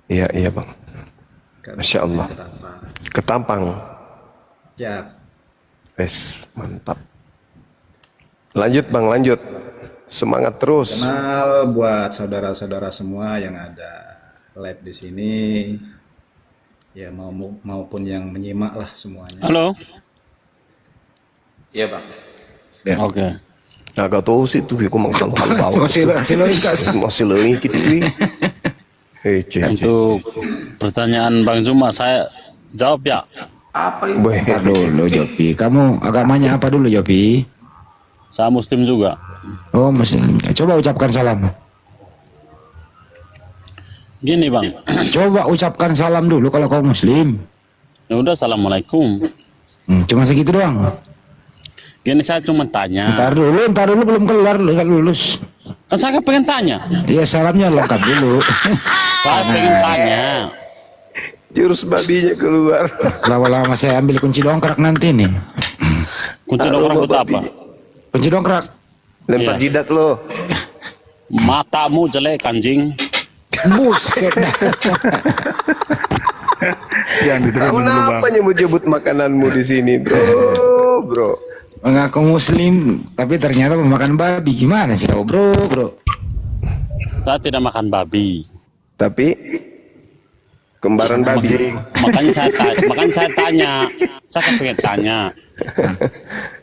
Iya, iya bang. Masya Allah. Ketampang. Ya, Wes, mantap. Lanjut bang, lanjut. Semangat terus. kenal buat saudara-saudara semua yang ada live di sini, ya maupun yang menyimak lah semuanya. Halo. Iya bang. Oke. Nah, gak tahu sih tuh, aku mau hal-hal Masih logika. masih leungit gitu. Untuk pertanyaan Bang Zuma saya jawab ya. Apa itu? Bentar dulu Jopi, kamu agamanya apa dulu Jopi? Saya Muslim juga. Oh Muslim. Coba ucapkan salam. Gini Bang. Coba ucapkan salam dulu kalau kau Muslim. Ya udah, assalamualaikum. Cuma segitu doang. Gini, saya cuma tanya. Ntar dulu belum kelar, nggak lulus. Kan saya pengen tanya. Iya, salamnya lengkap dulu. Saya pengen tanya. Jurus babinya keluar. Lama-lama saya ambil kunci dongkrak nanti nih. Kunci dongkrak itu apa? Kunci dongkrak. Lempar Iya. jidat lo. Matamu jelek anjing. Buset. Kamu kenapa nyebut-nyebut makananmu di sini, bro? Mengaku Muslim, tapi ternyata memakan babi. Gimana sih kau, bro? Saya tidak makan babi. Tapi kembaran babi. Makanya saya tanya. Saya pengen tanya.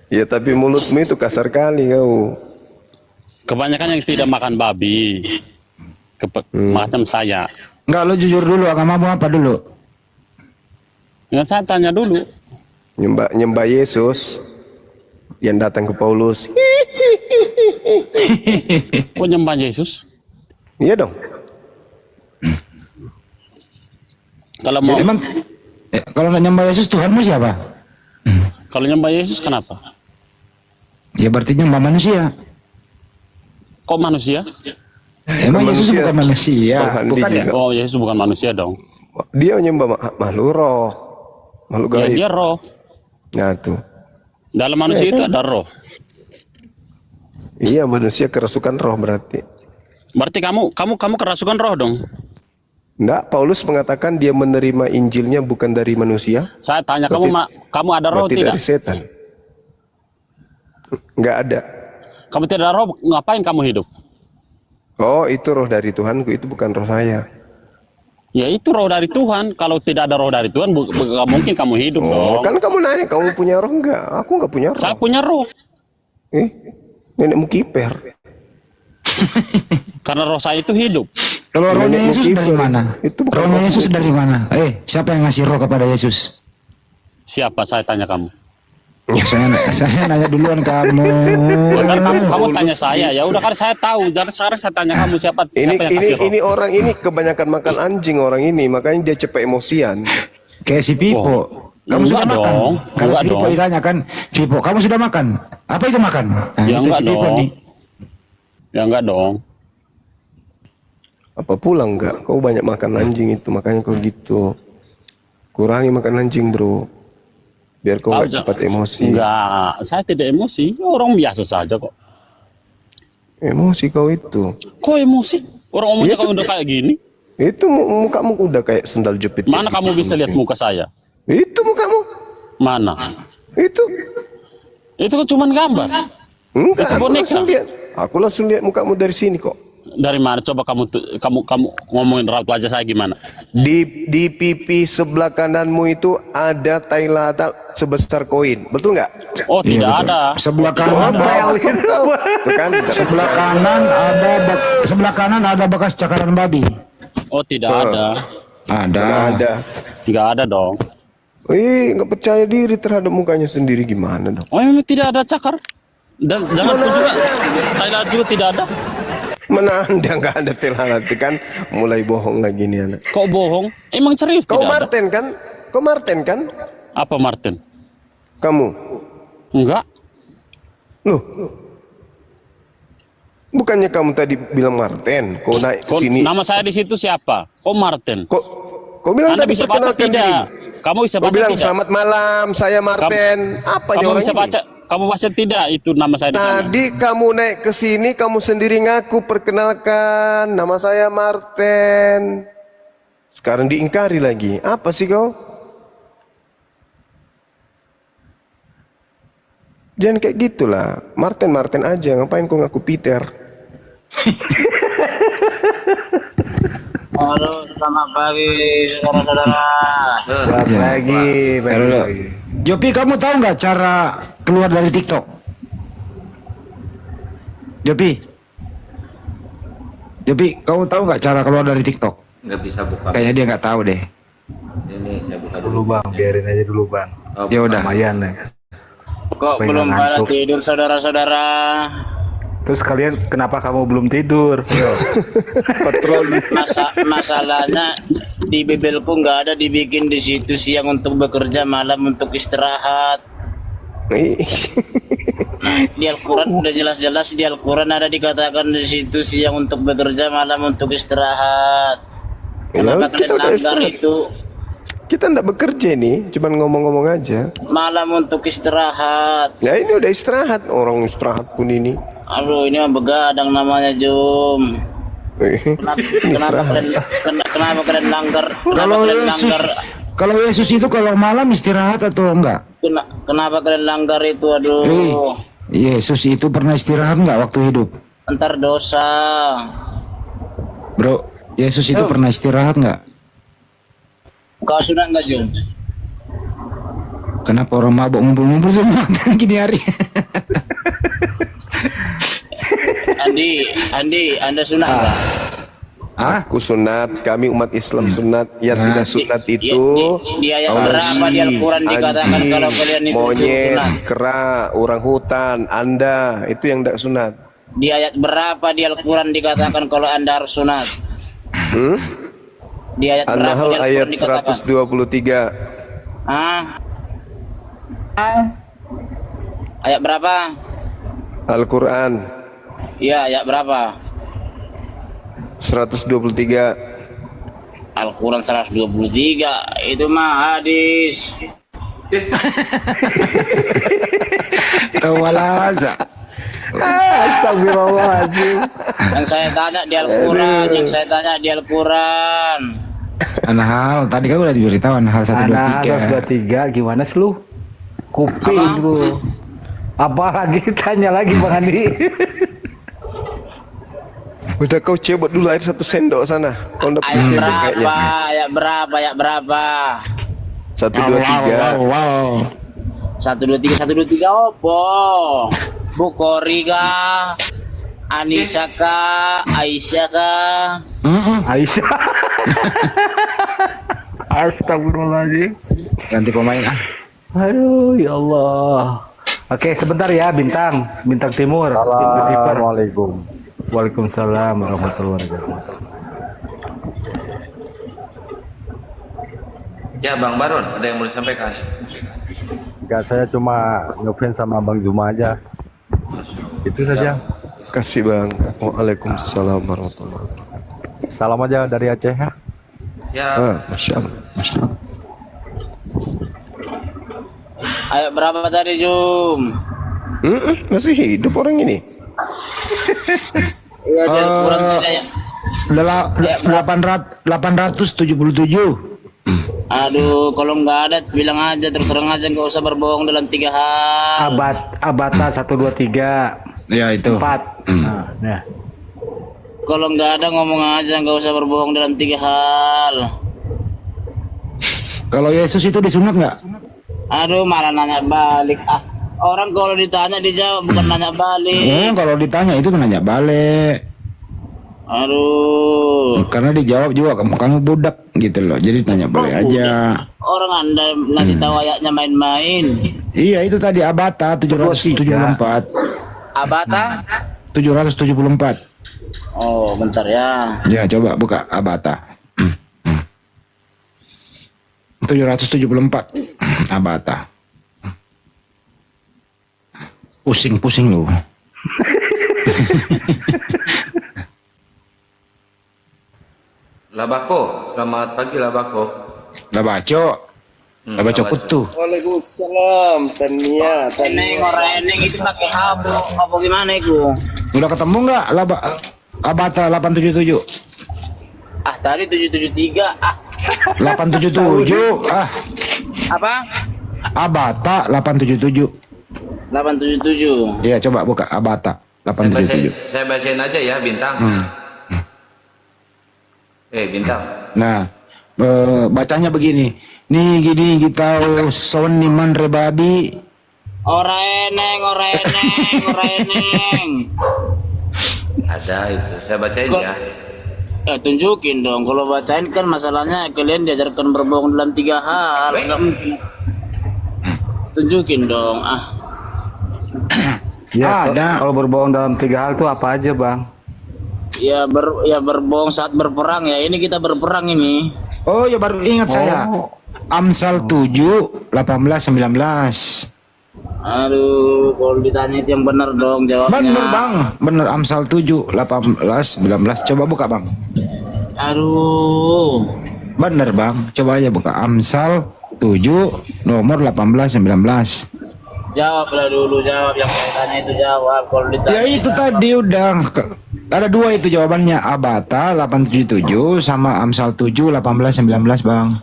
Ya tapi mulutmu itu kasar kali kau. Kebanyakan yang tidak makan babi. Macam saya. Enggak, lo jujur dulu, agamamu apa dulu? Ya, saya tanya dulu. Nyembah Yesus yang datang ke Paulus. Kok nyembah Yesus? Iya dong. Kalau mau, Emang kalau nggak nyembah Yesus, Tuhanmu siapa? kalau nyembah Yesus kenapa? Ya berarti nyembah manusia. Kok manusia? Emang Yesus manusia. bukan manusia, Bang Handi bukan ya? juga. Oh, Yesus bukan manusia dong. Dia nyembah makhluk roh, makhluk Ya, gaib. dia roh. Nah tuh. Dalam manusia itu ada roh. Iya, manusia kerasukan roh berarti. Berarti kamu kerasukan roh dong. Enggak, Paulus mengatakan dia menerima Injilnya bukan dari manusia. Saya tanya Berarti- kamu ada roh berarti tidak? dari setan. Enggak ada. Kamu tidak ada roh, ngapain kamu hidup? Oh, itu roh dari Tuhanku, itu bukan roh saya. Ya itu roh dari Tuhan. Kalau tidak ada roh dari Tuhan, nggak mungkin kamu hidup Oh, dong. kan kamu nanya, kamu punya roh enggak? Aku enggak punya roh. Saya punya roh. Nenekmu kiper. Karena roh saya itu hidup. Kalau rohnya Nenekmu Yesus kiper. dari mana? Itu bukan Rohnya rohmu. Yesus dari mana? Siapa yang ngasih roh kepada Yesus? Siapa? Saya tanya kamu. Saya nanya duluan kamu. Kamu tanya saya. Ya udah kan saya tahu. Jadi sekarang saya tanya kamu siapa yang kasih roh. Ini orang ini kebanyakan makan anjing orang ini, makanya dia cepat emosian. Kayak si Pipo. Oh. Kamu sudah Enggak makan? dong. Kalau si Enggak Pipo dong. ditanyakan, Pipo, kamu sudah makan? Apa itu makan? Nah, Ya itu enggak si Pipo dong. nih. Ya enggak dong. Apa pula enggak? Kau banyak makan anjing itu, makanya kau gitu. Kurangi makan anjing, bro. Biar kau Tahu, enggak cepat emosi. Enggak, saya tidak emosi. Orang biasa saja kok. Emosi kau itu. Kok emosi? Orang umumnya Itu- kalau udah kayak gini. Itu mukamu udah kayak sendal jepit. Mana kamu bisa lihat muka saya? Itu mukamu. Mana? Itu. Itu kan cuma gambar. Enggak, Itu aku boneka. langsung lihat. Aku langsung lihat mukamu dari sini kok. Dari mana? Coba kamu ngomongin raut wajah saya gimana? Di pipi sebelah kananmu itu ada tai lalat sebesar koin. Betul nggak? Oh, Iya, tidak betul. ada. Sebelah kanan Tuh kan? sebelah kanan ada bekas cakaran babi. Oh, tidak ada. Ada. Nggak ada. Tidak ada dong. Nggak percaya diri terhadap mukanya sendiri gimana dong? Oh, memang tidak ada cakar. Dan jangan pun juga Thailand juga tidak ada. Mana anda nggak ada tai lalat kan? Mulai bohong lagi nih anak. Kok bohong? Emang serius Kau tidak ada? Martin kan? Kau Martin kan? Apa Martin? Kamu? Enggak. Loh? Bukannya kamu tadi bilang Martin? Kau naik ke Kok, sini? nama saya di situ siapa? Kok Martin? Kau bilang Anda tadi bisa baca perkenalkan tidak? diri. Kamu bisa Kau baca bilang tidak? selamat malam, saya Martin. Apanya Kamu orang bisa ini? baca? Kamu baca tidak itu nama saya di sana? Tadi kamu naik ke sini, kamu sendiri ngaku perkenalkan, nama saya Martin. Sekarang diingkari lagi. Apa sih kau? Jangan kayak gitulah. Martin aja. Ngapain kau ngaku Peter? Halo, selamat pagi saudara-saudara. Selamat pagi, pagi. Jopi, kamu tahu nggak cara keluar dari TikTok? Jopi, kamu tahu nggak cara keluar dari TikTok? Nggak bisa buka. Kayaknya dia nggak tahu deh. Ini saya buka Dulu bang, biarin aja dulu bang. Oh, Ya udah. Lumayan ya. Kok Pengen belum pada ngantuk. tidur saudara-saudara? Terus kalian kenapa kamu belum tidur? Yo. Masalahnya di bibelku nggak ada dibikin di situ siang untuk bekerja, malam untuk istirahat. Di Al-Quran udah jelas-jelas di Al-Quran ada dikatakan di situ siang untuk bekerja, malam untuk istirahat. Kenapa kita kalian udah langgar istirahat. itu? Kita ndak bekerja nih, cuman ngomong-ngomong aja. Malam untuk istirahat. Ya ini udah istirahat, orang istirahat pun ini. Aduh, ini mah begadang namanya, Jum. Kenapa kalian langgar? Kenapa kalian langgar? Kalau Yesus itu kalau malam istirahat atau enggak? Kenapa kalian langgar itu? Aduh. Yesus itu pernah istirahat nggak waktu hidup? Ntar dosa. Bro, Yesus itu pernah istirahat nggak? Kau sunat nggak, Jum? Kenapa orang mabuk ngumpul-ngumpul semua kan gini hari? Andi, Anda sunat nggak? Aku sunat, kami umat Islam sunat. Yang tidak sunat itu Di ayat berapa di Al-Quran dikatakan kalau kalian itu monyet, sunat? kera, orang hutan, Anda itu yang tidak sunat. Di ayat berapa di Al-Quran dikatakan kalau Anda harus sunat? Di ayat berapa An-Nahl di ayat Al-Quran dikatakan? 123. Ayat berapa? Al-Quran. Iya, ayat berapa? 123. Al-Quran 123 itu mah hadis. Tawalaza. Astagfirullahaladzim. Yang saya tanya di Al-Quran, An-Nahl, tadi kan udah diberitahu An-Nahl 123. 123 gimana sih lu? Kuping lu. Apa lagi tanya lagi Bang Andi? Udah kau cebok dulu air 1 sendok sana. Kau udah ayat cebok berapa? kayaknya. Ayat berapa? 123. Wow. 123 opo? Bukhari kah? Anisa kah? Aisyah kah? Aisyah. Astagfirullahaladzim. Ganti pemain Aduh, ya Allah. Oke, sebentar ya, Bintang Timur. Assalamualaikum. Waalaikumsalam warahmatullahi wabarakatuh. Ya Bang Baron, ada yang mau disampaikan? Enggak, saya cuma ngefans sama Bang Juma aja. Itu saja. Kasih Bang. Waalaikumsalam warahmatullahi wabarakatuh. Salam aja dari Aceh ya. Ya. Masya Allah. Ayat berapa tadi, Jum? Masih hidup orang ini. Iya, di Al-Quran tadi ayat. 877. Aduh, kalau nggak ada bilang aja, terus terang aja, nggak usah berbohong dalam 3 hal. Abata 123. Ya itu. 4. Nah. Kalau nggak ada ngomong aja, nggak usah berbohong dalam 3 hal. Kalau Yesus itu disunat nggak? Aduh, malah nanya balik. Orang kalau ditanya dijawab, bukan nanya balik. Kalau ditanya itu nanya balik. Aduh. Karena dijawab juga kamu budak gitu loh. Jadi tanya balik aja. Orang Anda ngasih tahu ayatnya main-main. Iya, itu tadi Abata 774. Abata 774. Oh, bentar ya. Ya, coba buka Abata. 774 Abata. Pusing-pusing lu. Labako, selamat pagi Labako. Labaco. Labaco kutu. Waalaikumsalam. Tania. Eneng orang eneng itu pakai apa gimana itu? Udah ketemu nggak Abata 877? Ah, tadi 773. Ah, 877. apa? Abata 877. 877. Iya, coba buka Abata 877. Saya bacain aja ya, Bintang. Bintang. Nah, bacanya begini. Nih gini kita son niman rebabi. Ora eneng. Ada itu, saya bacain ya. Tunjukin dong. Kalau bacain kan masalahnya kalian diajarkan berbohong dalam 3 hal. Enggak mungkin. Tunjukin dong. Ya, kalau berbohong dalam 3 hal itu apa aja, Bang? Ya berbohong saat berperang ya. Ini kita berperang ini. Oh ya, baru ingat saya. Amsal 7 18 19. Aduh, kalau ditanya itu yang benar dong jawabnya. Bener Bang, bener Amsal 7 18 19. Coba buka Bang. Aduh. Bener Bang, coba aja buka Amsal 7 nomor 18 19. Jawablah dulu, jawab yang saya tanya itu jawab. Kalau ditanya Ya itu tadi udah ada 2 itu jawabannya, Abata 877 sama Amsal 7 18 19 Bang.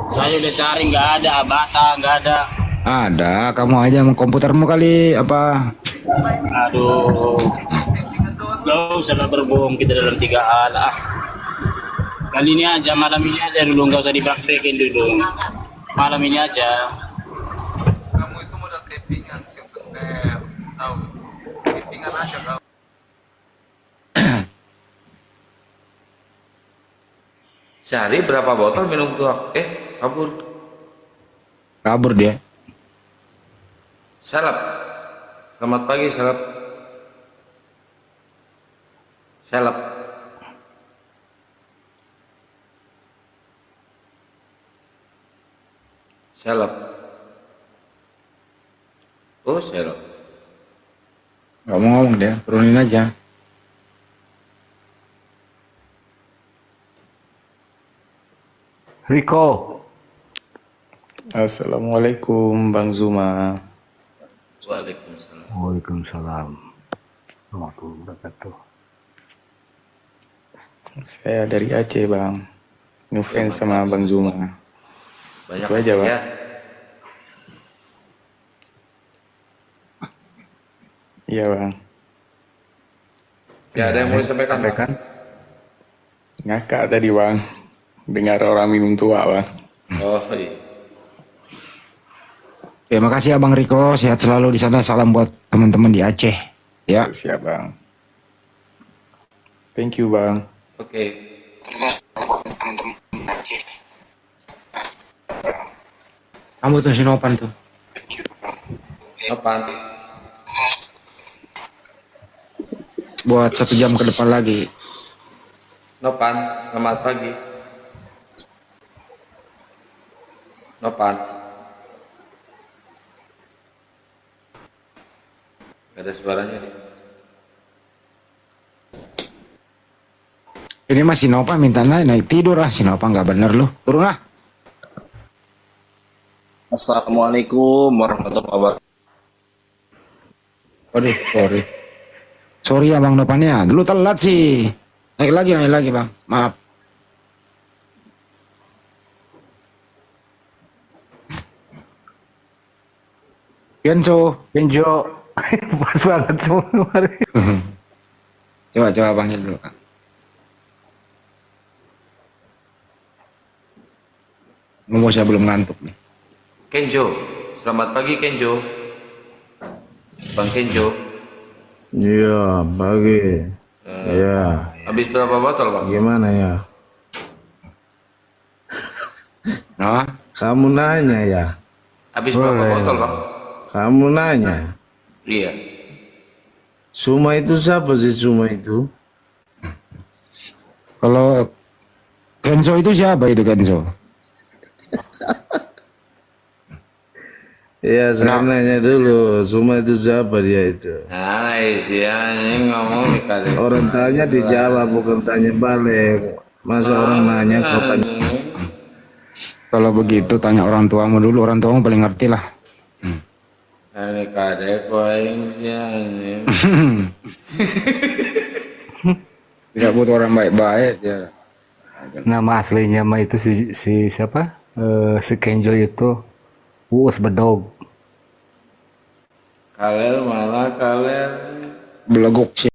Saya udah cari nggak ada Abata, nggak ada. Ada, kamu aja komputermu kali apa? Aduh. Nggak usah lah berbohong kita dalam 3 hal. Kali ini aja, malam ini aja dulu, nggak usah dipraktekin dulu. Malam ini aja. Kamu itu modal kepingan, tahu? Kepingan aja kau. Sehari berapa botol minum tuak? Kabur dia. Salap. Selamat pagi, Salap. Salap. Salap. Oh, Salap. Gak mau ngomong dia, turunin aja. Riko. Assalamualaikum Bang Zuma. Waalaikumsalam. Waalaikumsalam. Warahmatullahi wabarakatuh. Saya dari Aceh Bang. Ngefans sama Bang Zuma. Banyak itu aja Bang. Ya. Iya Bang. Ya, ada yang mau disampaikan? Ngakak tadi Bang. Dengar orang minum tua Bang. Oh iya. Terima kasih Abang Riko, sehat selalu di sana. Salam buat teman-teman di Aceh. Ya. Siap Bang. Thank you Bang. Oke. Kamu tuh Sinopan tuh. Apaan? Buat 1 jam ke depan lagi. Nopan, selamat pagi. Nopan. Gak ada suaranya nih. Ini mah Sinopan minta naik tidur Sinopan nggak bener lu. Turun lah. Assalamualaikum warahmatullahi wabarakatuh. Waduh, sorry. Sorry ya Bang Nopannya. Dulu telat sih. Naik lagi Bang. Maaf. Kenzo. Pas banget semua kemarin. Coba Bangnya dulu. Ngomong saya belum ngantuk nih. Kenjo, selamat pagi Kenjo. Bang Kenjo. Iya, pagi. Iya. Habis berapa botol Bang? Gimana ya? Nah, kamu nanya ya? Habis berapa botol Bang? Kamu nanya? Iya. Suma itu siapa sih Suma itu? Kalau Kenzo itu siapa itu Kenzo? Ya saya nanya dulu, Suma itu siapa dia itu? Ini ngomong kali. Orang tanya dijawab, bukan tanya balik. Masa orang nanya kau tanya? Kalau begitu tanya orang tuamu dulu, orang tuamu paling ngerti lah. Ini kadek paling sih. Tidak butuh orang baik-baik ya. Nama aslinya mah itu si siapa? Si Kenjo itu Uus Bedog. Kaler malah kaler Beleguk sih.